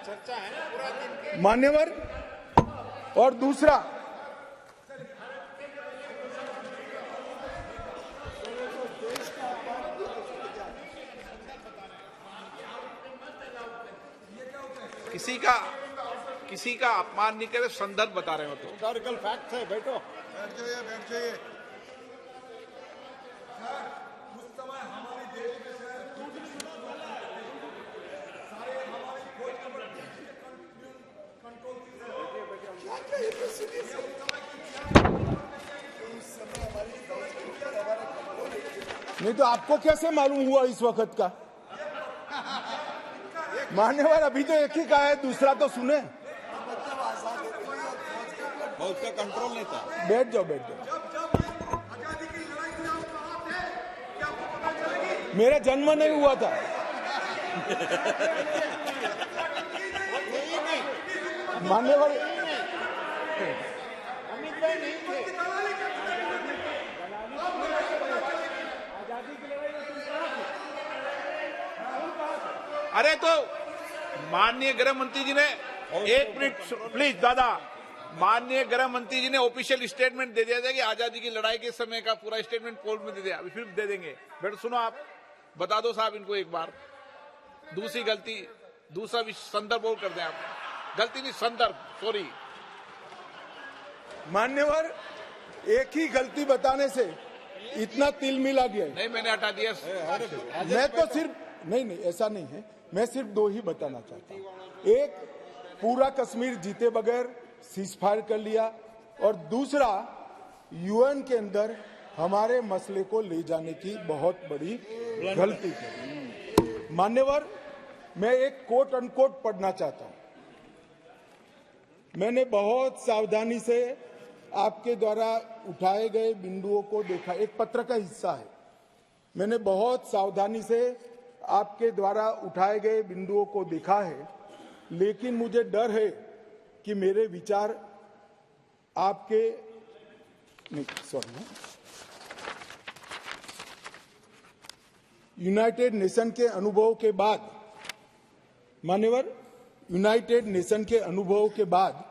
चर्चा है ना पूरा दिन। मान्यवर, और दूसरा, किसी का अपमान नहीं करे, संदर्भ बता रहे हो तो। हिस्टोरिकल फैक्ट है, बैठो। बैठ जाइए। उस समय हमारी नहीं तो आपको कैसे मालूम हुआ इस वक्त का? मान्यवर अभी तो एक ही का है, दूसरा तो सुने। वो उसका कंट्रोल नहीं था। बैठ जाओ, बैठ जाओ। मेरा जन्म नहीं हुआ था। मान्यवर अरे तो माननीय गृह मंत्री जी ने, एक मिनट प्लीज दादा, माननीय गृह मंत्री जी ने ऑफिशियल स्टेटमेंट दे दिया था कि आजादी की लड़ाई के समय का पूरा स्टेटमेंट कोर्ट में दे दिया, अभी फिर दे देंगे। बेटा सुनो, आप बता दो साहब इनको एक बार। दूसरी गलती, दूसरा संदर्भ और कर दें आप। गलती नहीं, संदर्भ, सॉरी। मान्यवर एक ही गलती बताने से इतना तिल मिला गया है। नहीं, मैंने हटा दिया। मैं तो सिर्फ नहीं, ऐसा नहीं है। मैं सिर्फ दो ही बताना चाहता हूं। एक, पूरा कश्मीर जीते बगैर सीज फायर कर लिया, और दूसरा, यूएन के अंदर हमारे मसले को ले जाने की बहुत बड़ी गलती की। मान्यवर, मैं एक कोट अनकोट पढ़ना चाहता हूं। मैंने बहुत सावधानी से आपके द्वारा उठाए गए बिंदुओं को देखा, एक पत्र का हिस्सा है। मैंने बहुत सावधानी से आपके द्वारा उठाए गए बिंदुओं को देखा है, लेकिन मुझे डर है कि मेरे विचार आपके नहीं, सॉरी, यूनाइटेड नेशन के अनुभव के बाद, मान्यवर, यूनाइटेड नेशन के अनुभव के बाद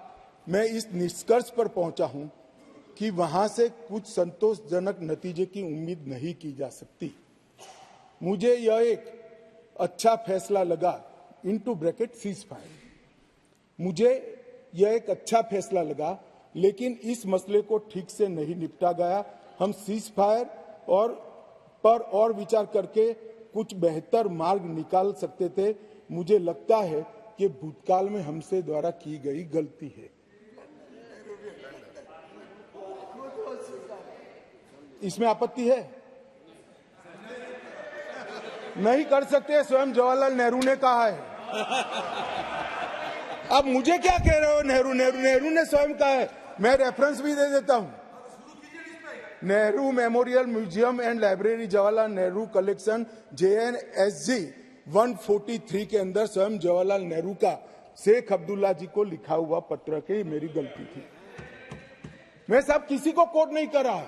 मैं इस निष्कर्ष पर पहुंचा हूं कि वहां से कुछ संतोषजनक नतीजे की उम्मीद नहीं की जा सकती। मुझे यह एक अच्छा फैसला लगा, इनटू ब्रैकेट सीज फायर। मुझे यह एक अच्छा फैसला लगा, लेकिन इस मसले को ठीक से नहीं निपटा गया। हम सीज फायर और विचार करके कुछ बेहतर मार्ग निकाल सकते थे। मुझे लगता है कि भूतकाल में हमसे द्वारा की गई गलती है। इसमें आपत्ति है? नहीं कर सकते, स्वयं जवाहरलाल नेहरू ने कहा है। अब मुझे क्या कह रहे हो? नेहरू ने स्वयं कहा है। मैं रेफरेंस भी दे देता हूं। Nehru memorial museum and library, Jawaharlal Nehru collection, JNSG 143 के अंदर स्वयं जवाहरलाल नेहरू का शेख अब्दुल्ला जी को लिखा हुआ पत्र के मेरी गलती थी। मैं सब किसी को कोट नहीं कर रहा।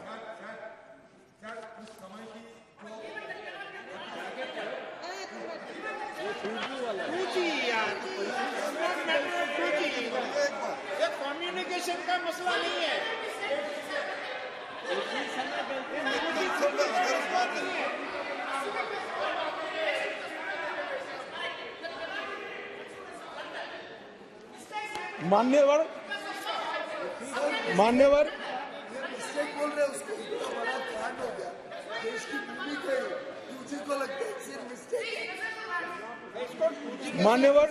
कम्युनिकेशन का मसला नहीं है। मान्यवर बोल रहे उसको इतना बड़ा कांड हो गया, देश की भूमि पे तुझे को लगता है सिर्फ मिस्टेक है। मान्यवर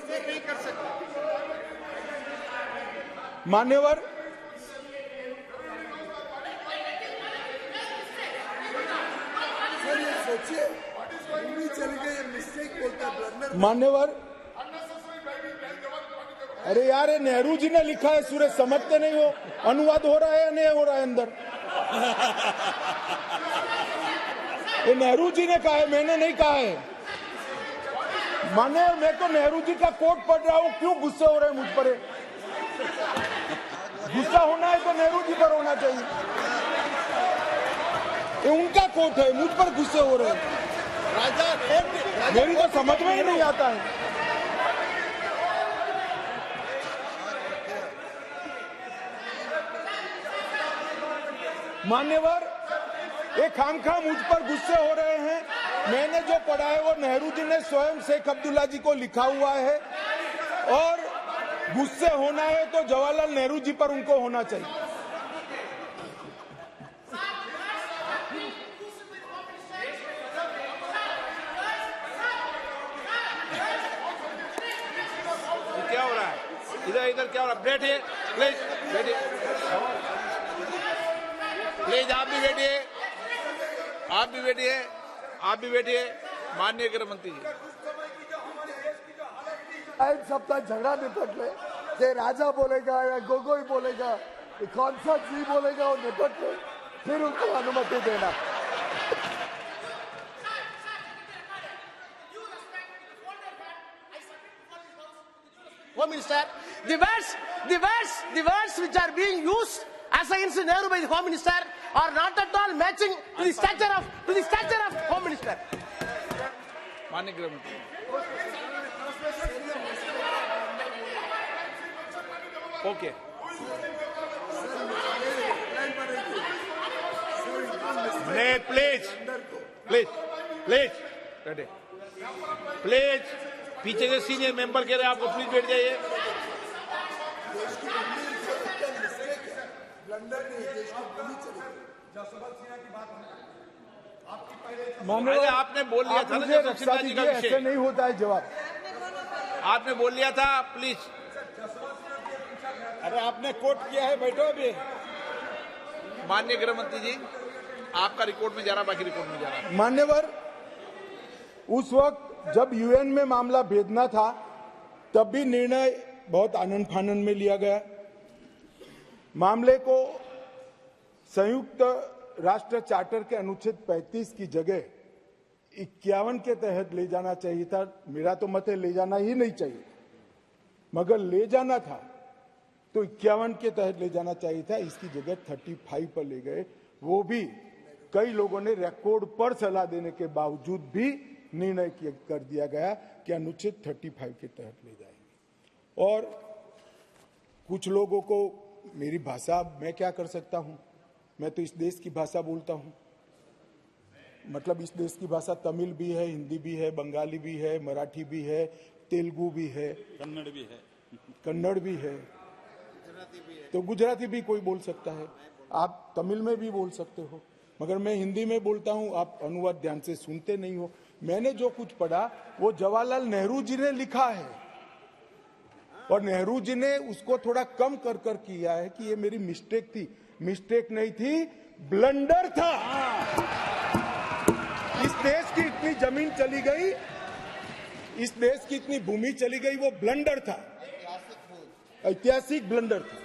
सर ये सोचिए, भूमि चली गई, मिस्टेक बोलता है, ब्लंडर। मान्यवर, अरे यार, ये नेहरू जी ने लिखा है, सूरज समझते नहीं हो? अनुवाद हो रहा है या नहीं हो रहा है अंदर? ये नेहरू जी ने कहा है, मैंने नहीं कहा है। माने मैं तो नेहरू जी का कोट पढ़ रहा हूं, क्यों गुस्से हो रहे हैं मुझ पर? गुस्सा होना है तो नेहरू जी पर होना चाहिए। ये उनका कोट है, मुझ पर गुस्से हो रहे हैं। मेरी तो समझ में ही नहीं आता है। मान्यवर, ये खामखा मुझ पर गुस्से हो रहे हैं। मैंने जो पढ़ा है वो नेहरू जी ने स्वयं शेख अब्दुल्ला जी को लिखा हुआ है, और गुस्से होना है तो जवाहरलाल नेहरू जी पर उनको होना चाहिए। क्या हो रहा है इधर क्या हो रहा है? बैठिए प्लीज, बैठिए प्लीज, आप भी बैठिए। आप भी बैठिए माननीय गृह मंत्री जी। एक सप्ताह झगड़ा निपट ले, ये राजा बोलेगा या गोगोई बोलेगा, ये कौन सा जी बोलेगा वो निपट ले, फिर उनको अनुमति देना। Home Minister, the words which are being used as against Nehru by the Home Minister are not at all matching to the stature of Home Minister. माननीय गृह मंत्री ओके प्लीज प्लीज प्लीज बैठे प्लीज पीछे से सीनियर मेंबर कह रहे हैं आपको प्लीज बैठ जाइए। अरे आपने बोल लिया था ना जब दक्षिणा जी का विषय, ऐसे नहीं होता है जवाब। आपने बोल लिया था प्लीज। अरे आपने कोट किया है, बैठो अभी। माननीय गृह मंत्री जी आपका रिकॉर्ड में जा रहा, बाकी रिकॉर्ड में जा रहा। मान्यवर, उस वक्त जब यूएन में मामला भेजना था तब भी निर्णय बहुत आनंद फानंद में लिया गया। मामले को संयुक्त राष्ट्र चार्टर के अनुच्छेद 35 की जगह 51 के तहत ले जाना चाहिए था। मेरा तो मत है ले जाना ही नहीं चाहिए, मगर ले जाना था तो 51 के तहत ले जाना चाहिए था। इसकी जगह 35 पर ले गए। वो भी कई लोगों ने रिकॉर्ड पर सलाह देने के बावजूद भी निर्णय कर दिया गया कि अनुच्छेद 35 के तहत ले जाएंगे। और कुछ लोगों को मेरी भाषा, मैं क्या कर सकता हूं, मैं तो इस देश की भाषा बोलता हूं। मतलब इस देश की भाषा तमिल भी है, हिंदी भी है, बंगाली भी है, मराठी भी है, तेलुगु भी है, कन्नड़ भी है, तो गुजराती भी कोई बोल सकता है। आप तमिल में भी बोल सकते हो, मगर मैं हिंदी में बोलता हूं। आप अनुवाद ध्यान से सुनते नहीं हो। मैंने जो कुछ पढ़ा वो जवाहरलाल नेहरू जी ने लिखा है और नेहरू जी ने उसको थोड़ा कम कर किया है कि ये मेरी मिस्टेक थी। मिस्टेक नहीं थी, ब्लंडर था। इस देश की इतनी जमीन चली गई, इस देश की इतनी भूमि चली गई, वो ब्लंडर था, ऐतिहासिक ब्लंडर था।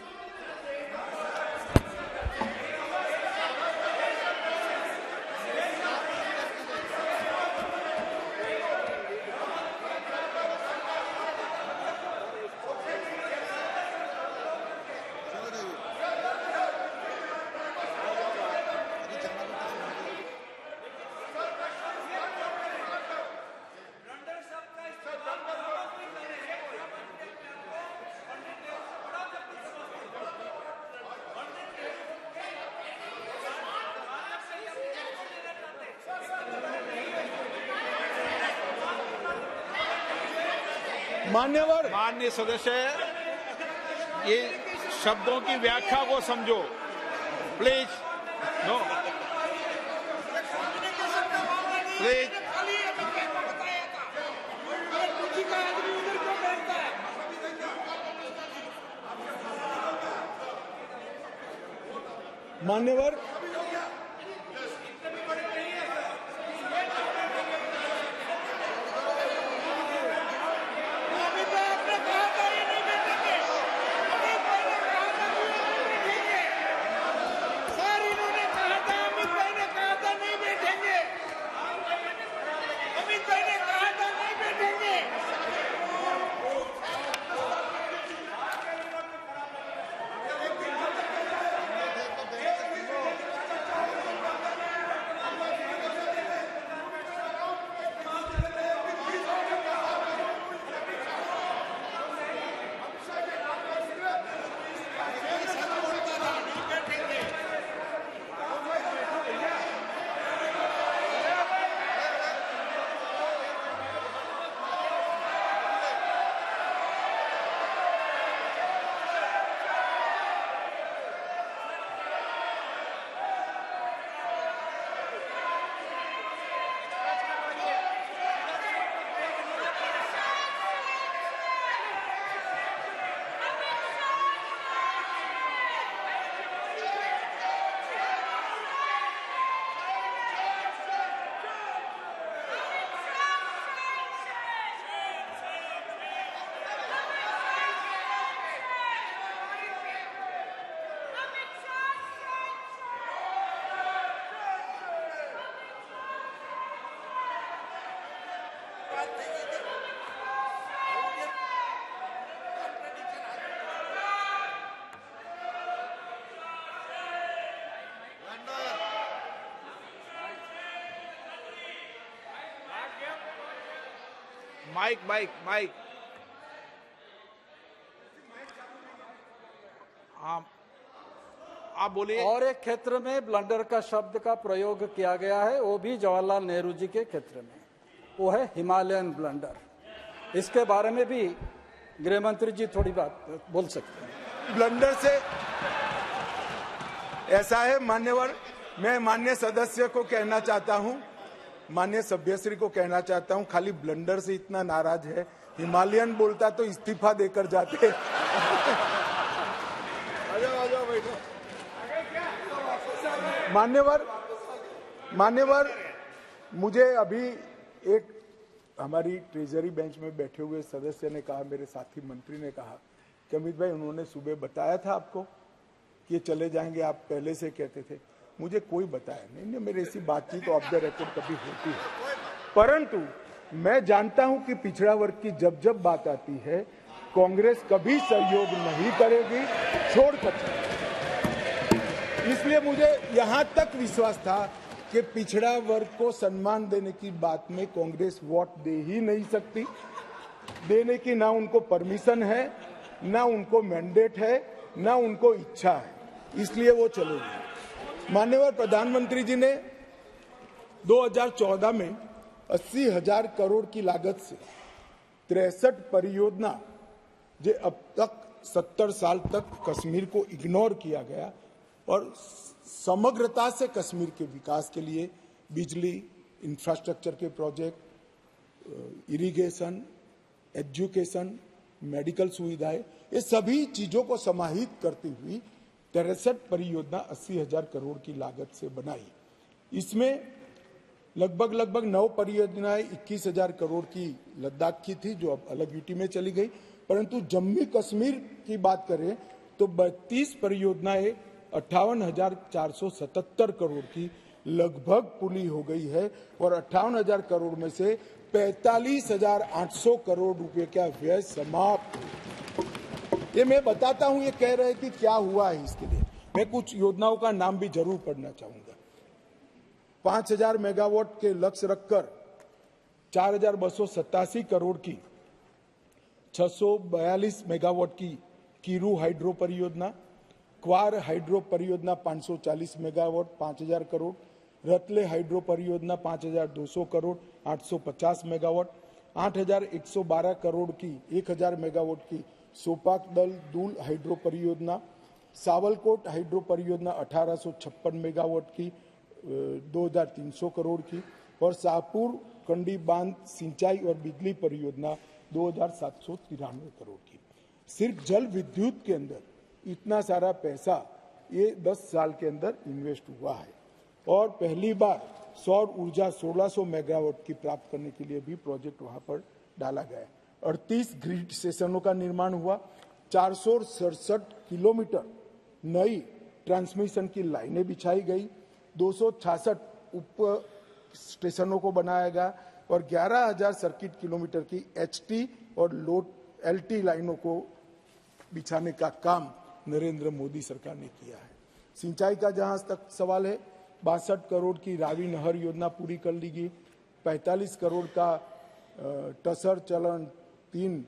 मान्यवर, माननीय सदस्य, ये शब्दों की व्याख्या को समझो प्लीज। No please. मान्यवर, माइक माइक माइक। आप बोलिए। और एक क्षेत्र में ब्लंडर का शब्द का प्रयोग किया गया है, वो भी जवाहरलाल नेहरू जी के क्षेत्र में, वो है हिमालयन ब्लंडर। इसके बारे में भी गृह मंत्री जी थोड़ी बात बोल सकते हैं। ब्लंडर से ऐसा है मान्यवर, मैं माननीय सदस्य को कहना चाहता हूं, माननीय सभ्यश्री को कहना चाहता हूं, खाली ब्लंडर से इतना नाराज है, हिमालयन बोलता तो इस्तीफा देकर जाते। मान्यवर, मुझे अभी एक हमारी ट्रेजरी बेंच में बैठे हुए सदस्य ने कहा, मेरे साथी मंत्री ने कहा कि अमित भाई उन्होंने सुबह बताया था आपको कि ये चले जाएंगे, आप पहले से कहते थे। मुझे कोई बताया नहीं, मेरे ऐसी बातचीत ऑफ द रिकॉर्ड कभी होती है, परंतु मैं जानता हूं कि पिछड़ा वर्ग की जब जब बात आती है कांग्रेस कभी सहयोग नहीं करेगी, छोड़ कर। इसलिए मुझे यहां तक विश्वास था कि पिछड़ा वर्ग को सम्मान देने की बात में कांग्रेस वोट दे ही नहीं सकती, देने की ना उनको परमिशन है, ना उनको मैंडेट है, ना उनको इच्छा है, इसलिए वो चलेगी। माननीय प्रधानमंत्री जी ने 2014 में 80,000 करोड़ की लागत से 63 परियोजना, जो अब तक 70 साल तक कश्मीर को इग्नोर किया गया और समग्रता से कश्मीर के विकास के लिए बिजली, इंफ्रास्ट्रक्चर के प्रोजेक्ट, इरिगेशन, एजुकेशन, मेडिकल सुविधाएं, ये सभी चीजों को समाहित करती हुई 63 परियोजना 80,000 करोड़ की लागत से बनाई। इसमें लगभग 9 परियोजनाएं 21,000 करोड़ की लद्दाख की थी, जो अब अलग यूटी में चली गई, परंतु जम्मू कश्मीर की बात करें तो 32 परियोजनाएं 58,477 करोड़ की लगभग पूरी हो गई है और 58,000 करोड़ में से 45,800 करोड़ रुपए का व्यय समाप्त। ये मैं बताता हूं, ये कह रहे कि क्या हुआ है, इसके लिए मैं कुछ योजनाओं का नाम भी जरूर पढ़ना चाहूंगा। 5,000 मेगावाट के लक्ष्य रखकर 4,287 करोड़ की 642 मेगावाट की कीरू हाइड्रो परियोजना, क्वार हाइड्रो परियोजना 540 मेगावाट 5,000 करोड़, रतले हाइड्रो परियोजना 5,200 करोड़ 850 मेगावाट, 8,112 करोड़ की 1,000 मेगावाट की सोपाक दल दूल हाइड्रो परियोजना, सावलकोट हाइड्रो परियोजना 1,856 मेगावाट की 2,300 करोड़ की और शाहपुर कंडी बांध सिंचाई और बिजली परियोजना 2,793 करोड़ की। सिर्फ जल विद्युत के अंदर इतना सारा पैसा ये 10 साल के अंदर इन्वेस्ट हुआ है और पहली बार सौर ऊर्जा 1,600 मेगावाट की प्राप्त करने के लिए भी प्रोजेक्ट वहां पर डाला गया है। 38 ग्रिड स्टेशनों का निर्माण हुआ, 467 किलोमीटर नई ट्रांसमिशन की लाइनें बिछाई गई, 266 उप स्टेशनों को बनाया गया और 11,000 सर्किट किलोमीटर की एचटी और लोड एलटी लाइनों को बिछाने का काम नरेंद्र मोदी सरकार ने किया है। सिंचाई का जहां तक सवाल है, 62 करोड़ की रावी नहर योजना पूरी कर ली गई, 45 करोड़ का टसर चलन 3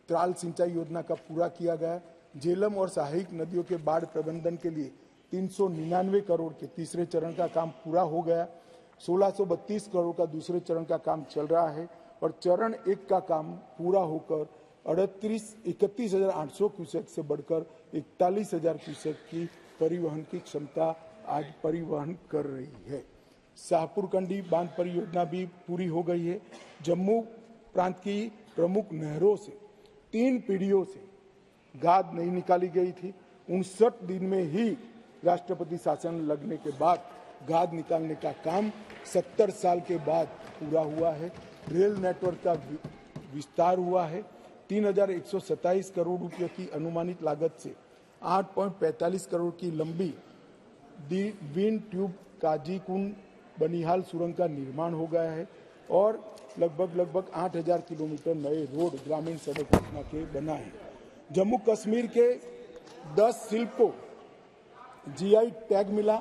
त्राल सिंचाई योजना का पूरा किया गया। झेलम और सहायक नदियों के बाढ़ प्रबंधन के लिए 399 करोड़ के तीसरे चरण का काम पूरा हो गया, 1632 करोड़ का दूसरे चरण का काम चल रहा है और चरण 1 का काम पूरा होकर 31,800 क्यूसेक से बढ़कर 41,000 क्यूसेक की परिवहन की क्षमता आज परिवहन कर रही है। शाहपुर कंडी बांध परियोजना भी पूरी हो गई है। जम्मू प्रांत की प्रमुख नहरों से 3 पीढ़ियों से गाद नहीं निकाली गई थी, 59 दिन में ही राष्ट्रपति शासन लगने के बाद गाद निकालने का काम 70 साल के बाद पूरा हुआ है। रेल नेटवर्क का विस्तार हुआ है, 3,127 करोड़ रुपये की अनुमानित लागत से 8.45 करोड़ की लंबी विंड ट्यूब काजीकुंड बनिहाल सुरंग का निर्माण हो गया है और लगभग 8,000 किलोमीटर नए रोड ग्रामीण सड़क योजना के बना है। जम्मू कश्मीर के 10 शिल्प को जीआई टैग मिला,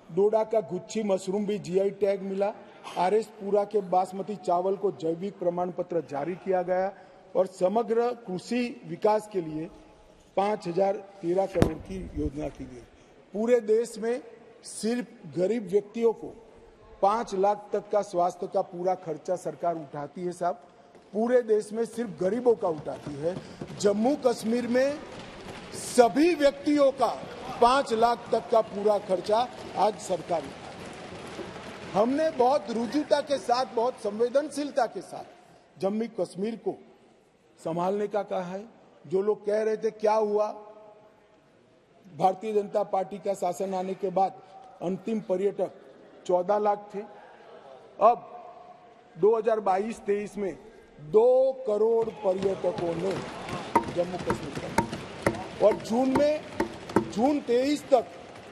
डोडा का गुच्छी मशरूम भी जीआई टैग मिला RS पूरा के बासमती चावल को जैविक प्रमाण पत्र जारी किया गया और समग्र कृषि विकास के लिए 5013 करोड़ की योजना की गई। पूरे देश में सिर्फ गरीब व्यक्तियों को 5 लाख तक का स्वास्थ्य का पूरा खर्चा सरकार उठाती है साहब, पूरे देश में सिर्फ गरीबों का उठाती है। जम्मू कश्मीर में सभी व्यक्तियों का 5 लाख तक का पूरा खर्चा आज सरकार उठाती है। हमने बहुत रुजुता के साथ, बहुत संवेदनशीलता के साथ जम्मू कश्मीर को संभालने का कहा है। जो लोग कह रहे थे क्या हुआ, भारतीय जनता पार्टी का शासन आने के बाद अंतिम पर्यटक 14 लाख थे, अब 2022-23 में 2 करोड़ पर्यटकों ने जम्मू कश्मीर का, और जून 23 तक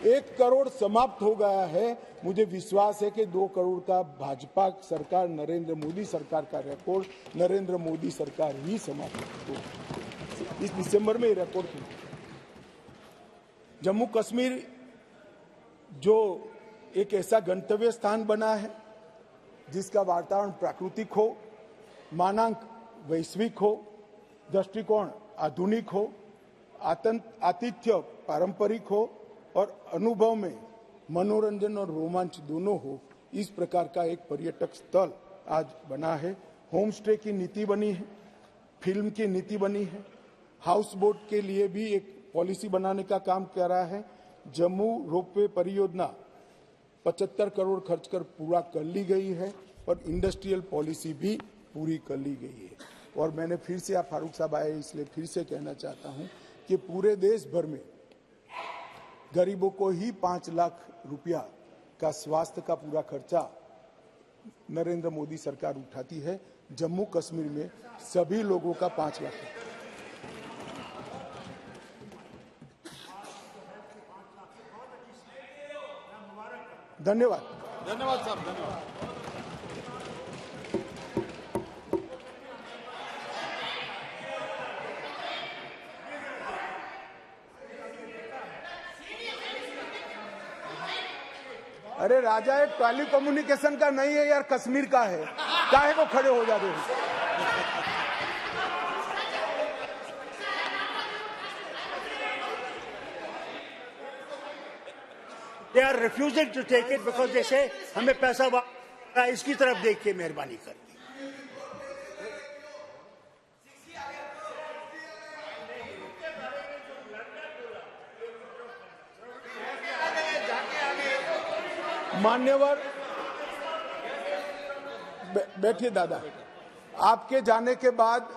1 करोड़ समाप्त हो गया है। मुझे विश्वास है कि 2 करोड़ का भाजपा सरकार, नरेंद्र मोदी सरकार का रिकॉर्ड नरेंद्र मोदी सरकार ही समाप्त हो इस दिसंबर में रिकॉर्ड किया। जम्मू कश्मीर जो एक ऐसा गंतव्य स्थान बना है जिसका वातावरण प्राकृतिक हो, मानांक वैश्विक हो, दृष्टिकोण आधुनिक हो, आतिथ्य पारंपरिक हो और अनुभव में मनोरंजन और रोमांच दोनों हो, इस प्रकार का एक पर्यटक स्थल आज बना है। होम स्टे की नीति बनी है, फिल्म की नीति बनी है, हाउस बोट के लिए भी एक पॉलिसी बनाने का काम कर रहा है। जम्मू रोपवे परियोजना 75 करोड़ खर्च कर पूरा कर ली गई है और इंडस्ट्रियल पॉलिसी भी पूरी कर ली गई है। और मैंने फिर से, आप फारूक साहब आए इसलिए फिर से कहना चाहता हूं कि पूरे देश भर में गरीबों को ही 5 लाख रुपया का स्वास्थ्य का पूरा खर्चा नरेंद्र मोदी सरकार उठाती है। जम्मू कश्मीर में सभी लोगों का 5 लाख। धन्यवाद। धन्यवाद साहब, धन्यवाद। अरे राजा, एक टेली कम्युनिकेशन का नहीं है यार, कश्मीर का है, काहे को खड़े हो जाते हैं? They are refusing to take it because they say हमें पैसा इसकी तरफ देख के मेहरबानी कर दी। मान्यवर बैठिए दादा, आपके जाने के बाद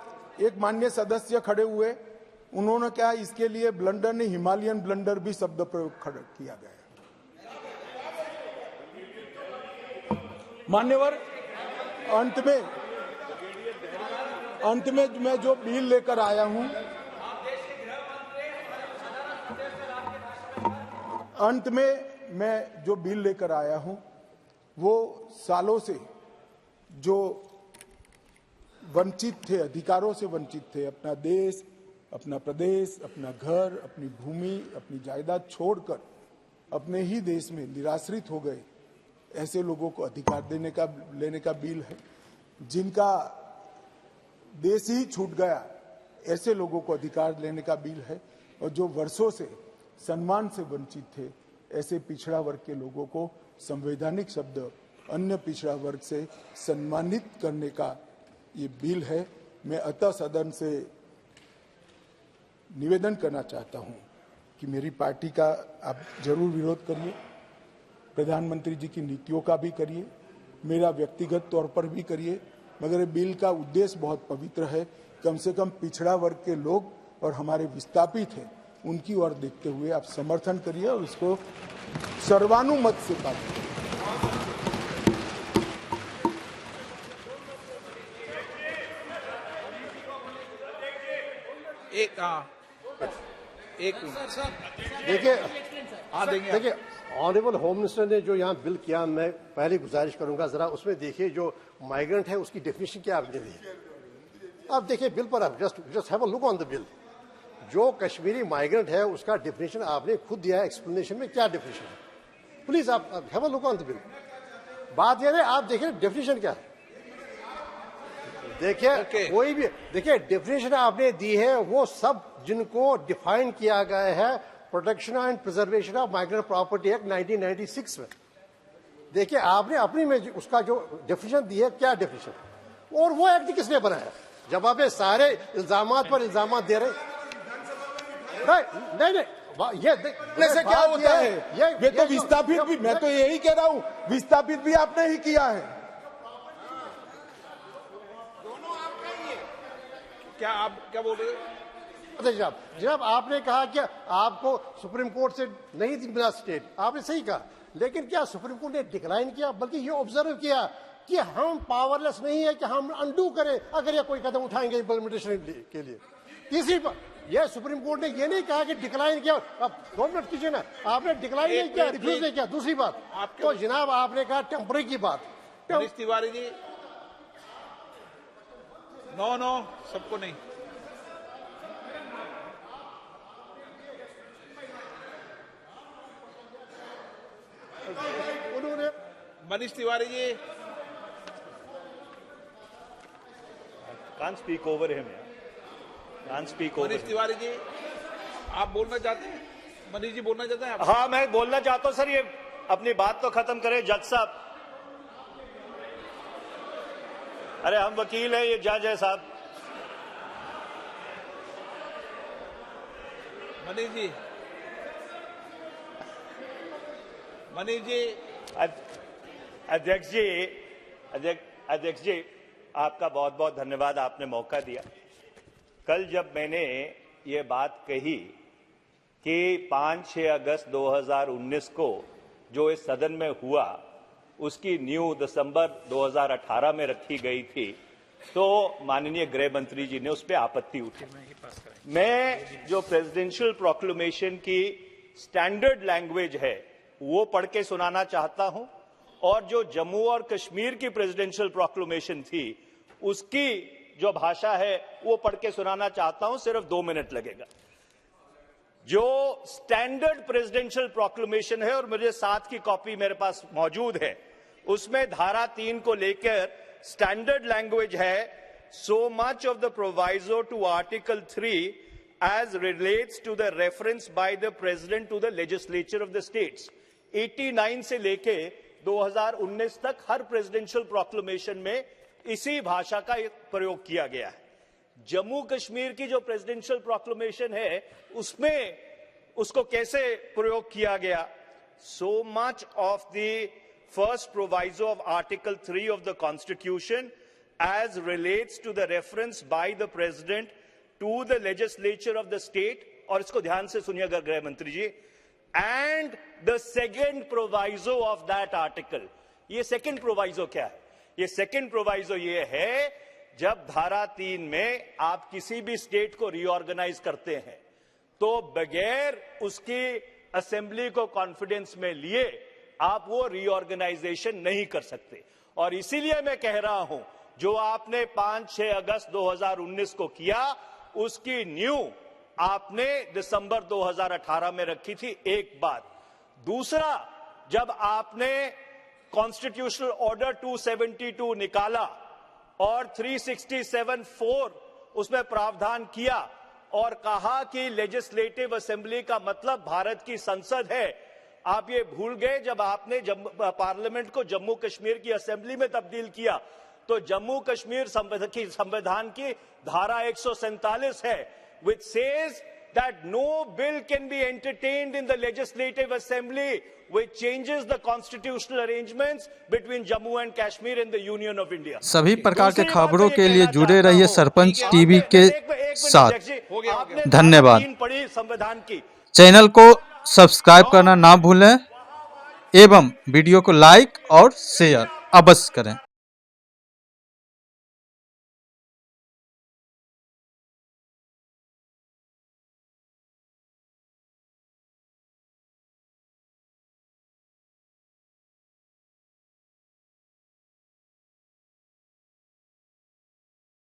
एक माननीय सदस्य खड़े हुए, उन्होंने कहा इसके लिए ब्लंडर नहीं हिमालयन ब्लंडर भी शब्द प्रयोग किया गया। मान्यवर, अंत में मैं जो बिल लेकर आया हूं, अंत में मैं जो बिल लेकर आया हूं वो सालों से जो वंचित थे, अधिकारों से वंचित थे, अपना देश, अपना प्रदेश, अपना घर, अपनी भूमि, अपनी जायदाद छोड़कर अपने ही देश में निराश्रित हो गए, ऐसे लोगों को अधिकार लेने का बिल है। जिनका देश ही छूट गया, ऐसे लोगों को अधिकार लेने का बिल है। और जो वर्षों से सम्मान से वंचित थे, ऐसे पिछड़ा वर्ग के लोगों को संवैधानिक शब्द अन्य पिछड़ा वर्ग से सम्मानित करने का ये बिल है। मैं अतः सदन से निवेदन करना चाहता हूं कि मेरी पार्टी का आप जरूर विरोध करिए, प्रधानमंत्री जी की नीतियों का भी करिए, मेरा व्यक्तिगत तौर पर भी करिए, मगर ये बिल का उद्देश्य बहुत पवित्र है। कम से कम पिछड़ा वर्ग के लोग और हमारे विस्थापित हैं, उनकी ओर देखते हुए आप समर्थन करिए और इसको सर्वानुमत से पास करिए। देखिए ऑनरेबल होम मिनिस्टर ने जो यहाँ बिल किया, मैं पहले गुजारिश करूंगा जरा उसमें देखिए जो माइग्रेंट है उसकी डेफिनेशन क्या आपने दी। आप देखिए बिल पर, आप just have a look on the bill. जो कश्मीरी माइग्रेंट है उसका डेफिनेशन आपने खुद दिया है, एक्सप्लेनेशन में क्या डेफिनेशन है, प्लीज आप have a look on the bill. बात ये है, आप देखिए डेफिनेशन क्या है। देखिए Okay. कोई भी देखिए डेफिनेशन आपने दी है, वो सब जिनको डिफाइन किया गया है protection and preservation of migrant property act 1996 में। देखिए आपने अपनी में उसका जो डेफिनेशन दी है, क्या डेफिनेशन, और वो एक्ट किसने बनाया? जब आप ये सारे इल्जामात पर इल्जामात दे रहे, नहीं ये करने से क्या होता है? ये तो विस्थापित भी, मैं तो यही कह रहा हूँ, विस्थापित भी आपने ही किया है। क्या आप क्या बोल रहे हो? जनाब आपने कहा कि आपको सुप्रीम कोर्ट से नहीं मिला स्टेट, आपने सही कहा, लेकिन क्या सुप्रीम कोर्ट ने डिक्लाइन किया? बल्कि ये ऑब्जर्व किया कि हम पावरलेस नहीं है कि हम अंडू करें अगर ये कोई कदम उठाएंगे इम्प्लीमेंटेशन के लिए। तीसरी बात, ये सुप्रीम कोर्ट ने ये नहीं कहा कि डिक्लाइन किया। अब 2 मिनट कीजिए ना, आपने डिक्लाइन नहीं किया, रिफ्यूज नहीं किया। दूसरी बात, तो जनाब आपने कहा टेम्पररी की बात। मनीष तिवारी जी, नो सबको नहीं। उन्होंने Manish Tiwari ji, Can't speak over him. Can't speak over Manish him. Tiwari ji, आप बोलना चाहते हैं? मनीष जी बोलना चाहते हैं आप? हाँ, मैं बोलना चाहता हूं सर, ये अपनी बात तो खत्म करें जज साहब। अरे हम वकील हैं, ये जज है साहब। मनीष जी, मनीष जी, अध्यक्ष जी आपका बहुत बहुत धन्यवाद, आपने मौका दिया। कल जब मैंने ये बात कही कि 5-6 अगस्त 2019 को जो इस सदन में हुआ उसकी न्यू दिसंबर 2018 में रखी गई थी, तो माननीय गृह मंत्री जी ने उस पर आपत्ति उठाई। मैं जो प्रेसिडेंशियल प्रोक्लेमेशन की स्टैंडर्ड लैंग्वेज है वो पढ़ के सुनाना चाहता हूं, और जो जम्मू और कश्मीर की प्रेसिडेंशियल प्रोक्लेमेशन थी उसकी जो भाषा है वो पढ़ के सुनाना चाहता हूं। सिर्फ 2 मिनट लगेगा। जो स्टैंडर्ड प्रेसिडेंशियल प्रोक्लेमेशन है, और मुझे साथ की कॉपी मेरे पास मौजूद है, उसमें धारा 3 को लेकर स्टैंडर्ड लैंग्वेज है, so much of the proviso to Article 3 as relates to the reference by the President to the legislature of the states। 89 से लेके 2019 तक हर प्रेसिडेंशियल प्रोक्लेमेशन में इसी भाषा का प्रयोग किया गया है। जम्मू कश्मीर की जो प्रेसिडेंशियल प्रोक्लेमेशन है उसमें उसको कैसे प्रयोग किया गया? So much of the first proviso of Article 3 of the Constitution as relates to the reference by the President to the legislature of the state, और इसको ध्यान से सुनिएगा गृह मंत्री जी, and the second proviso of that article। ये second proviso क्या है? ये second proviso ये है, जब धारा 3 में आप किसी भी स्टेट को रीऑर्गेनाइज करते हैं तो बगैर उसकी असेंबली को कॉन्फिडेंस में लिए आप वो रीऑर्गेनाइजेशन नहीं कर सकते। और इसीलिए मैं कह रहा हूं, जो आपने 5-6 अगस्त 2019 को किया उसकी न्यू आपने दिसंबर 2018 में रखी थी। एक बात। दूसरा, जब आपने कॉन्स्टिट्यूशनल ऑर्डर 272 निकाला और 367(4) उसमें प्रावधान किया और कहा कि लेजिस्लेटिव असेंबली का मतलब भारत की संसद है, आप ये भूल गए। जब आपने पार्लियामेंट को जम्मू कश्मीर की असेंबली में तब्दील किया तो जम्मू कश्मीर संविधान की धारा 147 है, which says that no bill can be entertained in the legislative assembly which changes the constitutional arrangements between Jammu and Kashmir and the Union of India। सभी प्रकार के खबरों के लिए जुड़े रहिए सरपंच टीवी के साथ। धन्यवाद। पढ़ी संविधान की। चैनल को सब्सक्राइब करना ना भूलें एवं वीडियो को लाइक और शेयर अवश्य करें।